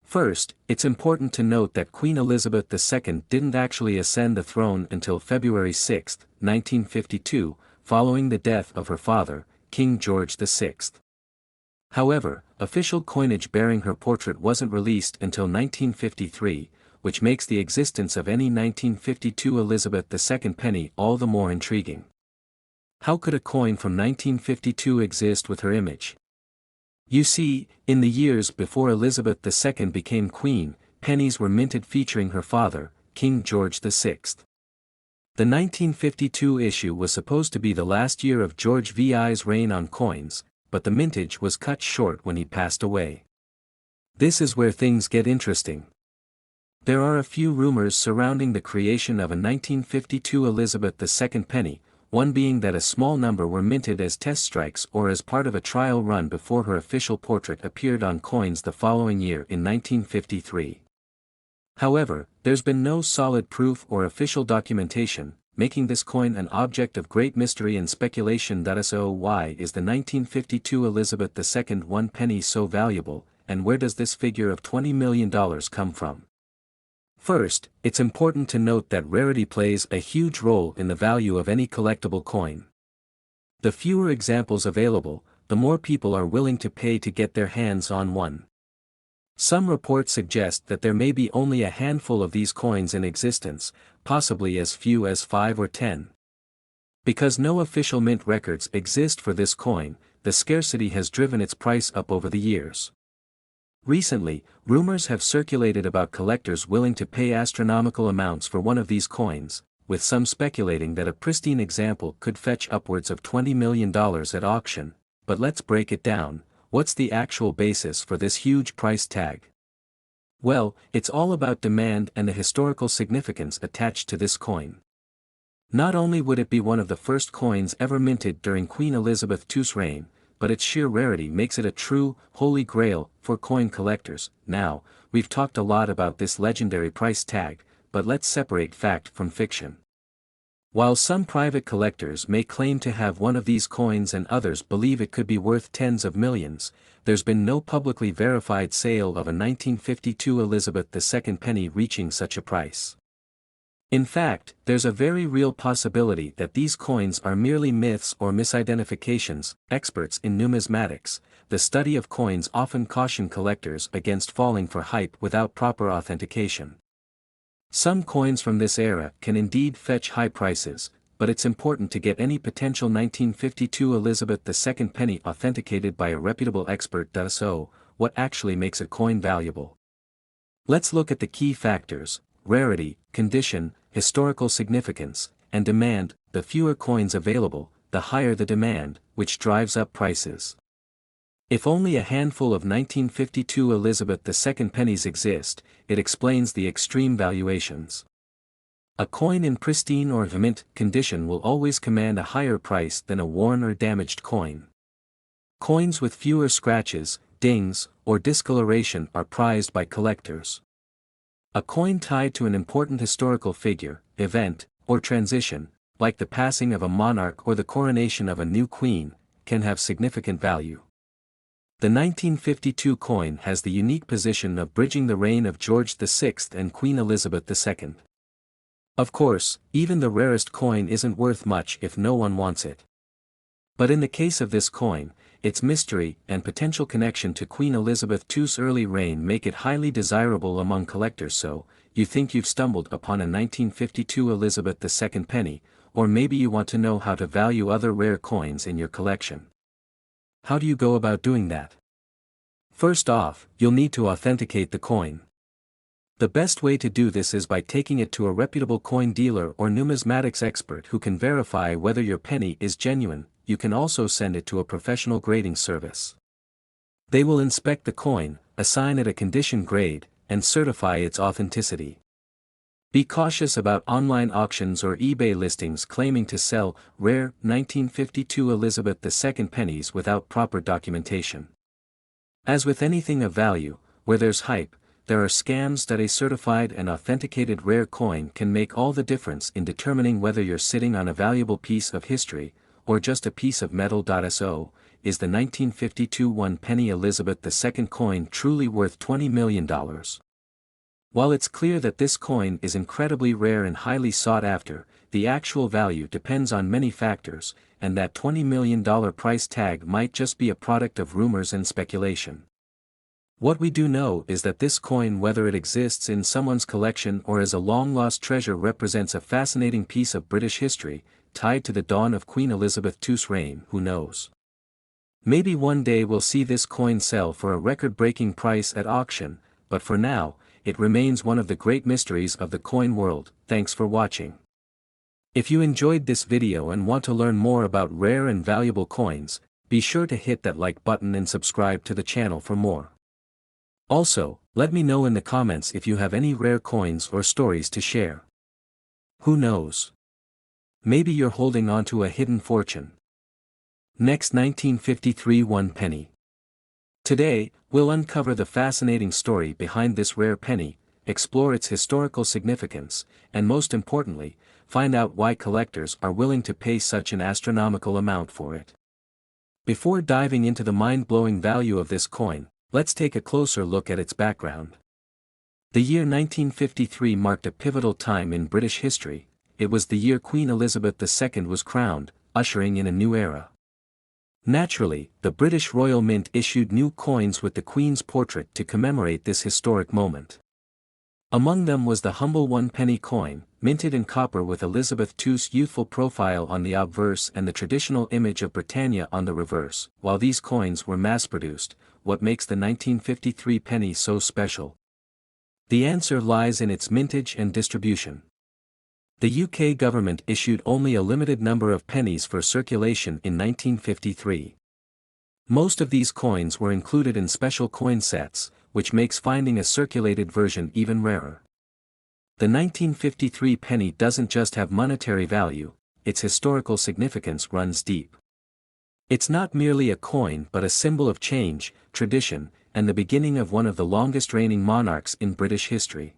Speaker 1: First, it's important to note that Queen Elizabeth II didn't actually ascend the throne until February 6, 1952, following the death of her father, King George VI. However, official coinage bearing her portrait wasn't released until 1953, which makes the existence of any 1952 Elizabeth II penny all the more intriguing. How could a coin from 1952 exist with her image? You see, in the years before Elizabeth II became queen, pennies were minted featuring her father, King George VI. The 1952 issue was supposed to be the last year of George VI's reign on coins, but the mintage was cut short when he passed away. This is where things get interesting. There are a few rumors surrounding the creation of a 1952 Elizabeth II penny, one being that a small number were minted as test strikes or as part of a trial run before her official portrait appeared on coins the following year in 1953. However, there's been no solid proof or official documentation, making this coin an object of great mystery and speculation. So why is the 1952 Elizabeth II one penny so valuable, and where does this figure of $20 million come from? First, it's important to note that rarity plays a huge role in the value of any collectible coin. The fewer examples available, the more people are willing to pay to get their hands on one. Some reports suggest that there may be only a handful of these coins in existence, possibly as few as 5 or 10. Because no official mint records exist for this coin, the scarcity has driven its price up over the years. Recently, rumors have circulated about collectors willing to pay astronomical amounts for one of these coins, with some speculating that a pristine example could fetch upwards of $20 million at auction. But let's break it down. What's the actual basis for this huge price tag? Well, it's all about demand and the historical significance attached to this coin. Not only would it be one of the first coins ever minted during Queen Elizabeth II's reign, but its sheer rarity makes it a true, holy grail for coin collectors. Now, we've talked a lot about this legendary price tag, but let's separate fact from fiction. While some private collectors may claim to have one of these coins and others believe it could be worth tens of millions, there's been no publicly verified sale of a 1952 Elizabeth II penny reaching such a price. In fact, there's a very real possibility that these coins are merely myths or misidentifications. Experts in numismatics, the study of coins, often caution collectors against falling for hype without proper authentication. Some coins from this era can indeed fetch high prices, but it's important to get any potential 1952 Elizabeth II penny authenticated by a reputable expert. So, what actually makes a coin valuable? Let's look at the key factors: rarity, condition, historical significance, and demand, the fewer coins available, the higher the demand, which drives up prices. If only a handful of 1952 Elizabeth II pennies exist, it explains the extreme valuations. A coin in pristine or mint condition will always command a higher price than a worn or damaged coin. Coins with fewer scratches, dings, or discoloration are prized by collectors. A coin tied to an important historical figure, event, or transition, like the passing of a monarch or the coronation of a new queen, can have significant value. The 1952 coin has the unique position of bridging the reign of George VI and Queen Elizabeth II. Of course, even the rarest coin isn't worth much if no one wants it. But in the case of this coin, its mystery and potential connection to Queen Elizabeth II's early reign make it highly desirable among collectors. So, you think you've stumbled upon a 1952 Elizabeth II penny, or maybe you want to know how to value other rare coins in your collection. How do you go about doing that? First off, you'll need to authenticate the coin. The best way to do this is by taking it to a reputable coin dealer or numismatics expert who can verify whether your penny is genuine. You can also send it to a professional grading service. They will inspect the coin, assign it a condition grade, and certify its authenticity. Be cautious about online auctions or eBay listings claiming to sell rare 1952 Elizabeth II pennies without proper documentation. As with anything of value, where there's hype, there are scams. That a certified and authenticated rare coin can make all the difference in determining whether you're sitting on a valuable piece of history, or just a piece of metal. So, is the 1952 one-penny Elizabeth II coin truly worth $20 million? While it's clear that this coin is incredibly rare and highly sought after, the actual value depends on many factors, and that $20 million price tag might just be a product of rumors and speculation. What we do know is that this coin, whether it exists in someone's collection or as a long-lost treasure, represents a fascinating piece of British history, tied to the dawn of Queen Elizabeth II's reign. Who knows? Maybe one day we'll see this coin sell for a record-breaking price at auction, but for now, it remains one of the great mysteries of the coin world. Thanks for watching. If you enjoyed this video and want to learn more about rare and valuable coins, be sure to hit that like button and subscribe to the channel for more. Also, let me know in the comments if you have any rare coins or stories to share. Who knows? Maybe you're holding on to a hidden fortune. Next, 1953 one penny. Today, we'll uncover the fascinating story behind this rare penny, explore its historical significance, and most importantly, find out why collectors are willing to pay such an astronomical amount for it. Before diving into the mind-blowing value of this coin, let's take a closer look at its background. The year 1953 marked a pivotal time in British history. It was the year Queen Elizabeth II was crowned, ushering in a new era. Naturally, the British Royal Mint issued new coins with the Queen's portrait to commemorate this historic moment. Among them was the humble one-penny coin, minted in copper with Elizabeth II's youthful profile on the obverse and the traditional image of Britannia on the reverse. While these coins were mass-produced, what makes the 1953 penny so special? The answer lies in its mintage and distribution. The UK government issued only a limited number of pennies for circulation in 1953. Most of these coins were included in special coin sets, which makes finding a circulated version even rarer. The 1953 penny doesn't just have monetary value, its historical significance runs deep. It's not merely a coin but a symbol of change, tradition, and the beginning of one of the longest reigning monarchs in British history.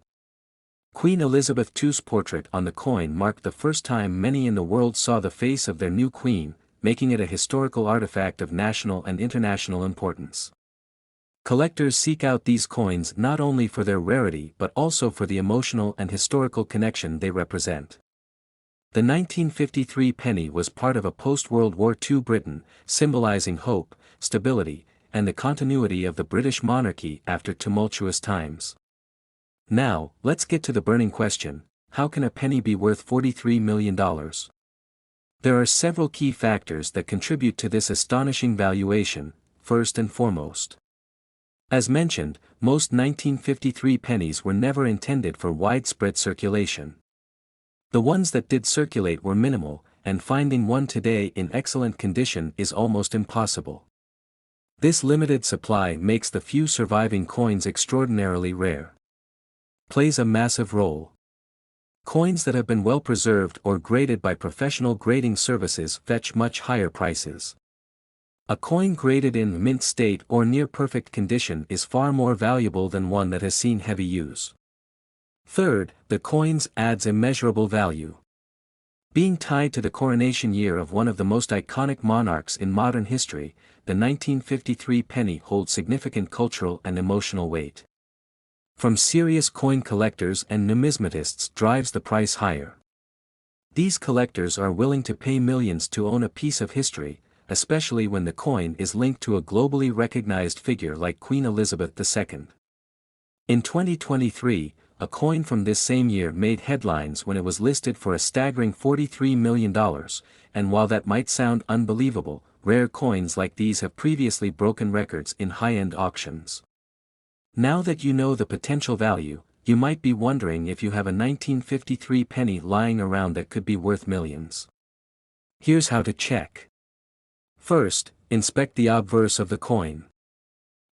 Speaker 1: Queen Elizabeth II's portrait on the coin marked the first time many in the world saw the face of their new queen, making it a historical artifact of national and international importance. Collectors seek out these coins not only for their rarity but also for the emotional and historical connection they represent. The 1953 penny was part of a post-World War II Britain, symbolizing hope, stability, and the continuity of the British monarchy after tumultuous times. Now, let's get to the burning question: how can a penny be worth $43 million? There are several key factors that contribute to this astonishing valuation. First and foremost, as mentioned, most 1953 pennies were never intended for widespread circulation. The ones that did circulate were minimal, and finding one today in excellent condition is almost impossible. This limited supply makes the few surviving coins extraordinarily rare. Plays a massive role. Coins that have been well preserved or graded by professional grading services fetch much higher prices. A coin graded in mint state or near perfect condition is far more valuable than one that has seen heavy use. Third, the coins adds immeasurable value. Being tied to the coronation year of one of the most iconic monarchs in modern history, the 1953 penny holds significant cultural and emotional weight. From serious coin collectors and numismatists drives the price higher. These collectors are willing to pay millions to own a piece of history, especially when the coin is linked to a globally recognized figure like Queen Elizabeth II. In 2023, a coin from this same year made headlines when it was listed for a staggering $43 million, and while that might sound unbelievable, rare coins like these have previously broken records in high-end auctions. Now that you know the potential value, you might be wondering if you have a 1953 penny lying around that could be worth millions. Here's how to check. First, inspect the obverse of the coin.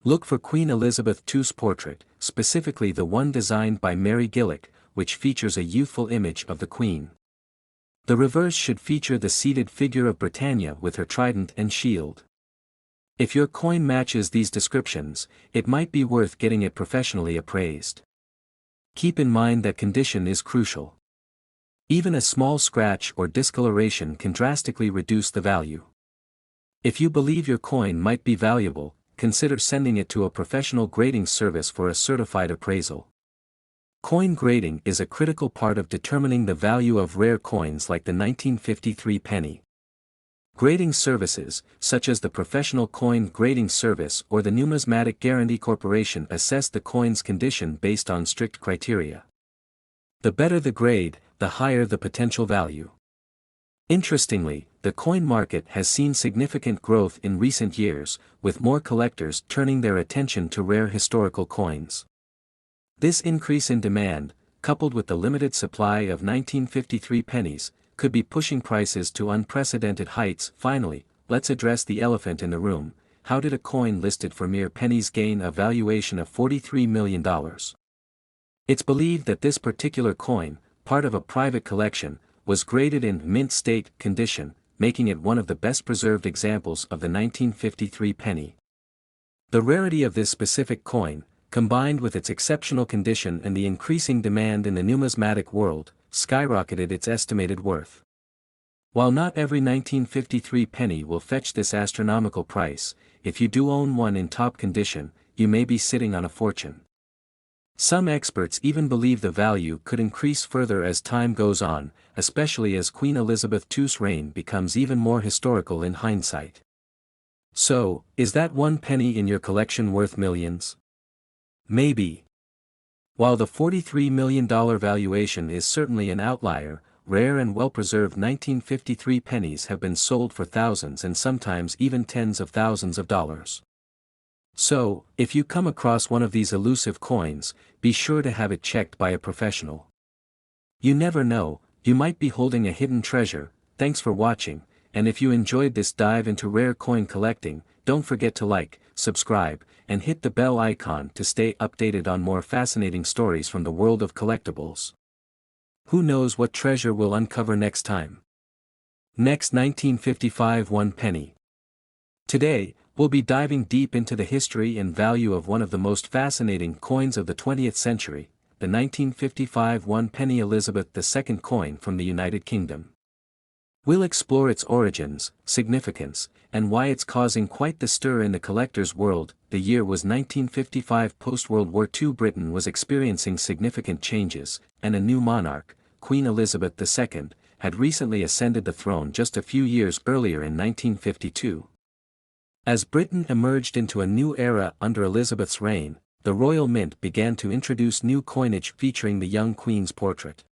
Speaker 1: Look for Queen Elizabeth II's portrait, specifically the one designed by Mary Gillick, which features a youthful image of the Queen. The reverse should feature the seated figure of Britannia with her trident and shield. If your coin matches these descriptions, it might be worth getting it professionally appraised. Keep in mind that condition is crucial. Even a small scratch or discoloration can drastically reduce the value. If you believe your coin might be valuable, consider sending it to a professional grading service for a certified appraisal. Coin grading is a critical part of determining the value of rare coins like the 1953 penny. Grading services, such as the Professional Coin Grading Service or the Numismatic Guarantee Corporation, assess the coin's condition based on strict criteria. The better the grade, the higher the potential value. Interestingly, the coin market has seen significant growth in recent years, with more collectors turning their attention to rare historical coins. This increase in demand, coupled with the limited supply of 1953 pennies, could be pushing prices to unprecedented heights. Finally, let's address the elephant in the room. How did a coin listed for mere pennies gain a valuation of $43 million? It's believed that this particular coin, part of a private collection, was graded in mint state condition, making it one of the best preserved examples of the 1953 penny. The rarity of this specific coin, combined with its exceptional condition and the increasing demand in the numismatic world, skyrocketed its estimated worth. While not every 1953 penny will fetch this astronomical price, if you do own one in top condition, you may be sitting on a fortune. Some experts even believe the value could increase further as time goes on, especially as Queen Elizabeth II's reign becomes even more historical in hindsight. So, is that one penny in your collection worth millions? Maybe. While the $43 million valuation is certainly an outlier, rare and well-preserved 1953 pennies have been sold for thousands and sometimes even tens of thousands of dollars. So, if you come across one of these elusive coins, be sure to have it checked by a professional. You never know, you might be holding a hidden treasure. Thanks for watching, and if you enjoyed this dive into rare coin collecting, don't forget to like, subscribe, and hit the bell icon to stay updated on more fascinating stories from the world of collectibles. Who knows what treasure we'll uncover next time? Next, 1955 one penny. Today, we'll be diving deep into the history and value of one of the most fascinating coins of the 20th century, the 1955 one penny Elizabeth II coin from the United Kingdom. We'll explore its origins, significance, and why it's causing quite the stir in the collector's world. The year was 1955. Post-World War II Britain was experiencing significant changes, and a new monarch, Queen Elizabeth II, had recently ascended the throne just a few years earlier in 1952. As Britain emerged into a new era under Elizabeth's reign, the Royal Mint began to introduce new coinage featuring the young Queen's portrait.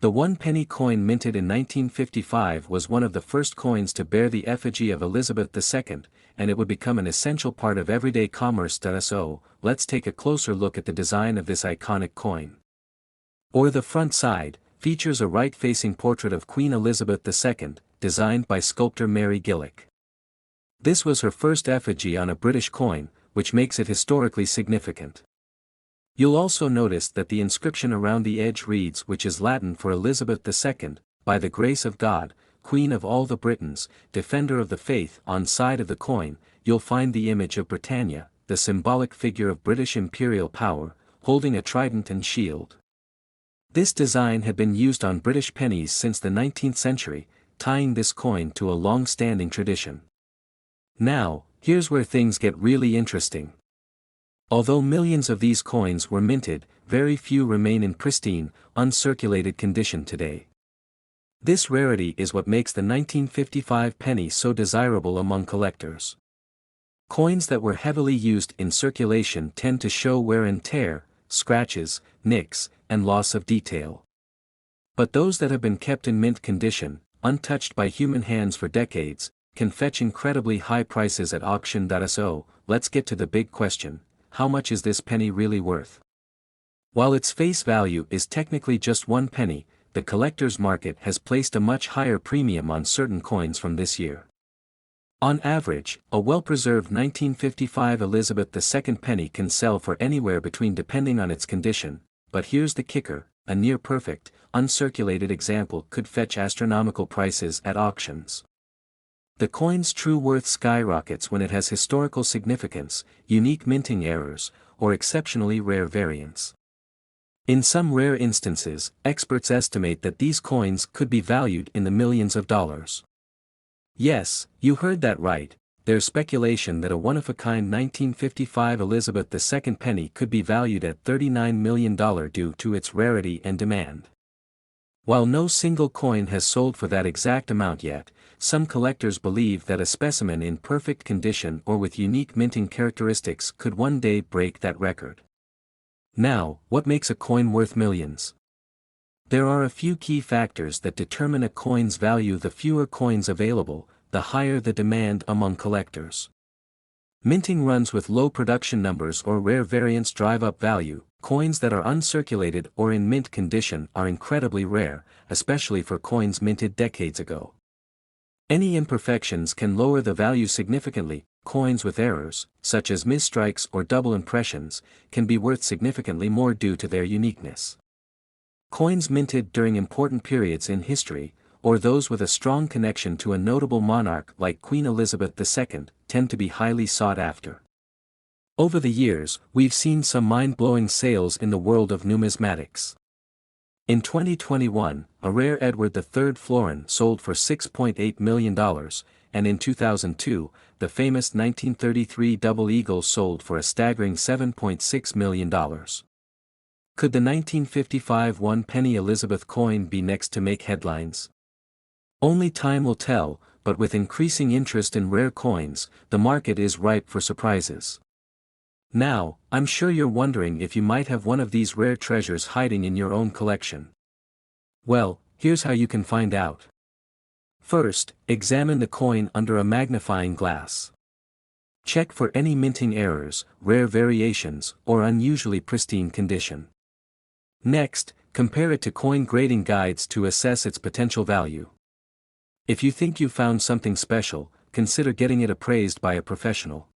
Speaker 1: The one-penny coin minted in 1955 was one of the first coins to bear the effigy of Elizabeth II, and it would become an essential part of everyday commerce. So, let's take a closer look at the design of this iconic coin. Or the front side, features a right-facing portrait of Queen Elizabeth II, designed by sculptor Mary Gillick. This was her first effigy on a British coin, which makes it historically significant. You'll also notice that the inscription around the edge reads, which is Latin for Elizabeth II, by the grace of God, Queen of all the Britons, defender of the faith. On side of the coin, you'll find the image of Britannia, the symbolic figure of British imperial power, holding a trident and shield. This design had been used on British pennies since the 19th century, tying this coin to a long-standing tradition. Now, here's where things get really interesting. Although millions of these coins were minted, very few remain in pristine, uncirculated condition today. This rarity is what makes the 1955 penny so desirable among collectors. Coins that were heavily used in circulation tend to show wear and tear, scratches, nicks, and loss of detail. But those that have been kept in mint condition, untouched by human hands for decades, can fetch incredibly high prices at auction. So, let's get to the big question: how much is this penny really worth? While its face value is technically just 1 penny, the collector's market has placed a much higher premium on certain coins from this year. On average, a well-preserved 1955 Elizabeth II penny can sell for anywhere between, depending on its condition, but here's the kicker: a near-perfect, uncirculated example could fetch astronomical prices at auctions. The coin's true worth skyrockets when it has historical significance, unique minting errors, or exceptionally rare variants. In some rare instances, experts estimate that these coins could be valued in the millions of dollars. Yes, you heard that right. There's speculation that a one-of-a-kind 1955 Elizabeth II penny could be valued at $39 million due to its rarity and demand. While no single coin has sold for that exact amount yet, some collectors believe that a specimen in perfect condition or with unique minting characteristics could one day break that record. Now, what makes a coin worth millions? There are a few key factors that determine a coin's value. The fewer coins available, the higher the demand among collectors. Minting runs with low production numbers or rare variants drive up value. Coins that are uncirculated or in mint condition are incredibly rare, especially for coins minted decades ago. Any imperfections can lower the value significantly. Coins with errors, such as misstrikes or double impressions, can be worth significantly more due to their uniqueness. Coins minted during important periods in history, or those with a strong connection to a notable monarch like Queen Elizabeth II, tend to be highly sought after. Over the years, we've seen some mind-blowing sales in the world of numismatics. In 2021, a rare Edward III florin sold for $6.8 million, and in 2002, the famous 1933 double eagle sold for a staggering $7.6 million. Could the 1955 one-penny Elizabeth coin be next to make headlines? Only time will tell, but with increasing interest in rare coins, the market is ripe for surprises. Now, I'm sure you're wondering if you might have one of these rare treasures hiding in your own collection. Well, here's how you can find out. First, examine the coin under a magnifying glass. Check for any minting errors, rare variations, or unusually pristine condition. Next, compare it to coin grading guides to assess its potential value. If you think you found something special, consider getting it appraised by a professional.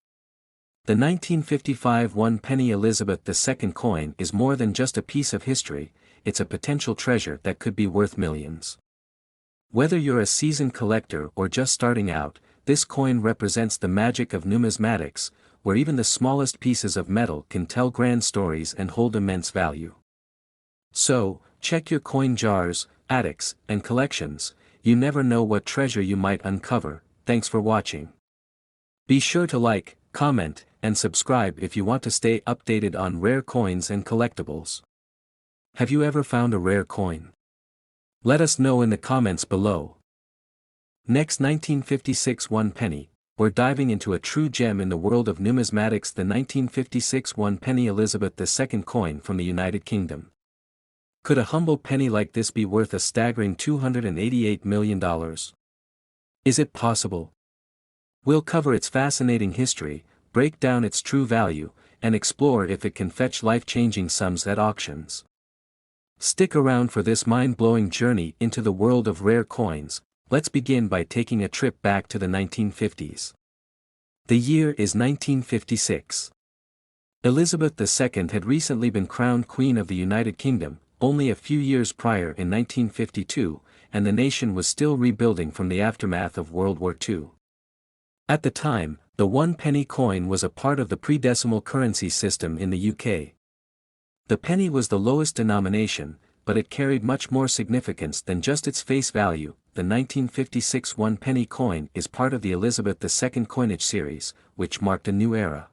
Speaker 1: The 1955 one-penny Elizabeth II coin is more than just a piece of history, it's a potential treasure that could be worth millions. Whether you're a seasoned collector or just starting out, this coin represents the magic of numismatics, where even the smallest pieces of metal can tell grand stories and hold immense value. So, check your coin jars, attics, and collections. You never know what treasure you might uncover. Thanks for watching. Be sure to like, comment, and subscribe if you want to stay updated on rare coins and collectibles. Have you ever found a rare coin? Let us know in the comments below. Next, 1956 one penny. We're diving into a true gem in the world of numismatics, the 1956 one penny Elizabeth II coin from the United Kingdom. Could a humble penny like this be worth a staggering $288 million? Is it possible? We'll cover its fascinating history, break down its true value, and explore if it can fetch life-changing sums at auctions. Stick around for this mind-blowing journey into the world of rare coins. Let's begin by taking a trip back to the 1950s. The year is 1956. Elizabeth II had recently been crowned Queen of the United Kingdom, only a few years prior in 1952, and the nation was still rebuilding from the aftermath of World War II. At the time, the 1 penny coin was a part of the pre-decimal currency system in the UK. The penny was the lowest denomination, but it carried much more significance than just its face value. The 1956 1 penny coin is part of the Elizabeth II coinage series, which marked a new era.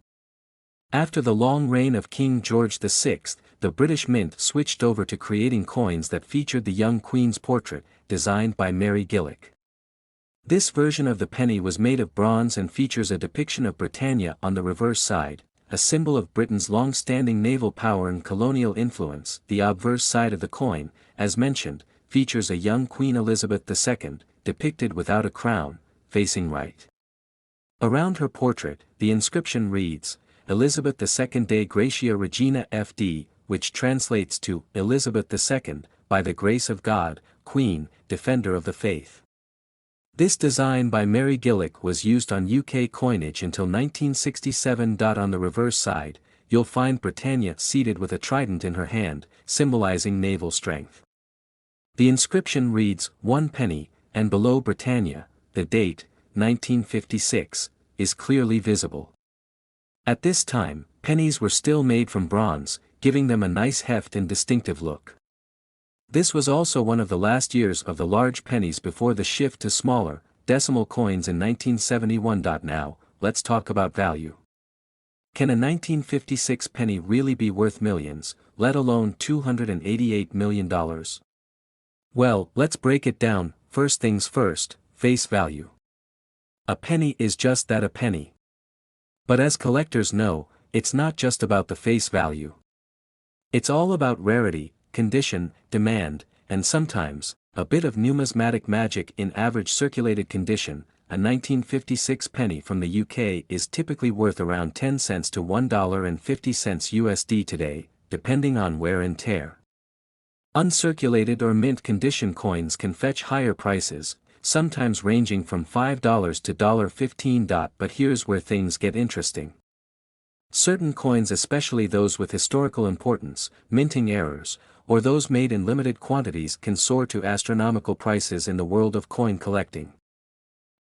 Speaker 1: After the long reign of King George VI, the British Mint switched over to creating coins that featured the young Queen's portrait, designed by Mary Gillick. This version of the penny was made of bronze and features a depiction of Britannia on the reverse side, a symbol of Britain's long-standing naval power and colonial influence. The obverse side of the coin, as mentioned, features a young Queen Elizabeth II, depicted without a crown, facing right. Around her portrait, the inscription reads, Elizabeth II de Gratia Regina FD, which translates to, Elizabeth II, by the grace of God, Queen, Defender of the Faith. This design by Mary Gillick was used on UK coinage until 1967. On the reverse side, you'll find Britannia seated with a trident in her hand, symbolizing naval strength. The inscription reads, 1 penny, and below Britannia, the date, 1956, is clearly visible. At this time, pennies were still made from bronze, giving them a nice heft and distinctive look. This was also one of the last years of the large pennies before the shift to smaller, decimal coins in 1971. Now, let's talk about value. Can a 1956 penny really be worth millions, let alone $288 million? Well, let's break it down. First things first, face value. A penny is just that, a penny. But as collectors know, it's not just about the face value. It's all about rarity, condition, demand, and sometimes, a bit of numismatic magic. In average circulated condition, a 1956 penny from the UK is typically worth around 10 cents to $1.50 USD today, depending on wear and tear. Uncirculated or mint condition coins can fetch higher prices, sometimes ranging from $5 to $15. But here's where things get interesting. Certain coins, especially those with historical importance, minting errors, or those made in limited quantities, can soar to astronomical prices in the world of coin collecting.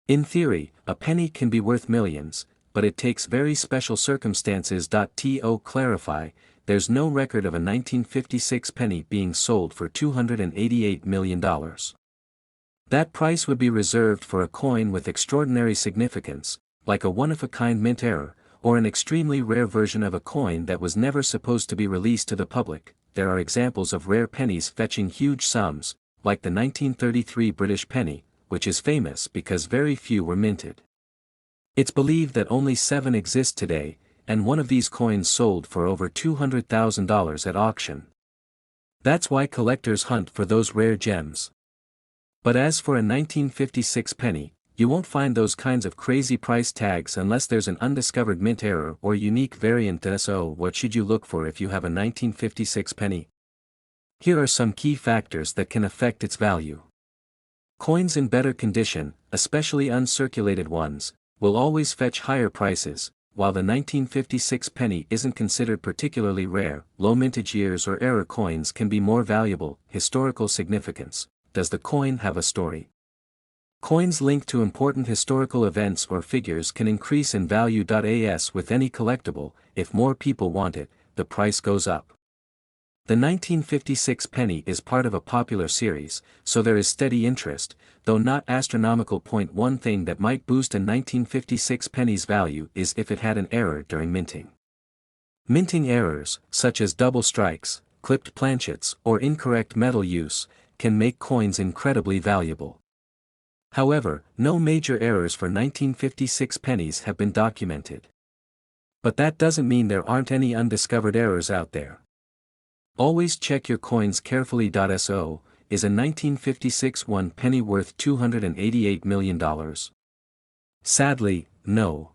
Speaker 1: In theory, a penny can be worth millions, but it takes very special circumstances. To clarify, there's no record of a 1956 penny being sold for $288 million. That price would be reserved for a coin with extraordinary significance, like a one-of-a-kind mint error, or an extremely rare version of a coin that was never supposed to be released to the public. There are examples of rare pennies fetching huge sums, like the 1933 British penny, which is famous because very few were minted. It's believed that only 7 exist today, and one of these coins sold for over $200,000 at auction. That's why collectors hunt for those rare gems. But as for a 1956 penny, you won't find those kinds of crazy price tags unless there's an undiscovered mint error or unique variant. So what should you look for if you have a 1956 penny? Here are some key factors that can affect its value. Coins in better condition, especially uncirculated ones, will always fetch higher prices, while the 1956 penny isn't considered particularly rare. Low mintage years or error coins can be more valuable. Historical significance. Does the coin have a story? Coins linked to important historical events or figures can increase in value. As with any collectible, if more people want it, the price goes up. The 1956 penny is part of a popular series, so there is steady interest, though not astronomical. One thing that might boost a 1956 penny's value is if it had an error during minting. Minting errors, such as double strikes, clipped planchets, or incorrect metal use, can make coins incredibly valuable. However, no major errors for 1956 pennies have been documented. But that doesn't mean there aren't any undiscovered errors out there. Always check your coins carefully. So, is a 1956 1 penny worth $288 million? Sadly, no.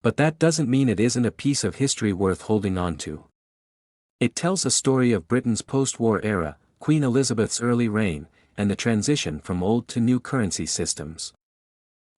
Speaker 1: But that doesn't mean it isn't a piece of history worth holding on to. It tells a story of Britain's post-war era, Queen Elizabeth's early reign, and the transition from old to new currency systems.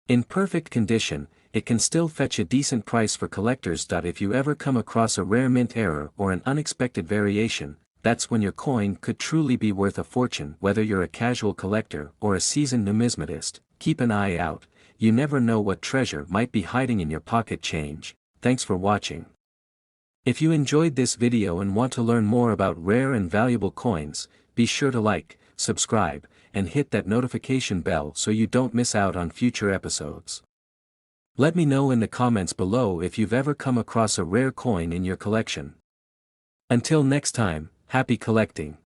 Speaker 1: In perfect condition, it can still fetch a decent price for collectors. If you ever come across a rare mint error or an unexpected variation, that's when your coin could truly be worth a fortune. Whether you're a casual collector or a seasoned numismatist, keep an eye out. You never know what treasure might be hiding in your pocket change. Thanks for watching. If you enjoyed this video and want to learn more about rare and valuable coins, be sure to like, subscribe, and hit that notification bell so you don't miss out on future episodes. Let me know in the comments below if you've ever come across a rare coin in your collection. Until next time, happy collecting.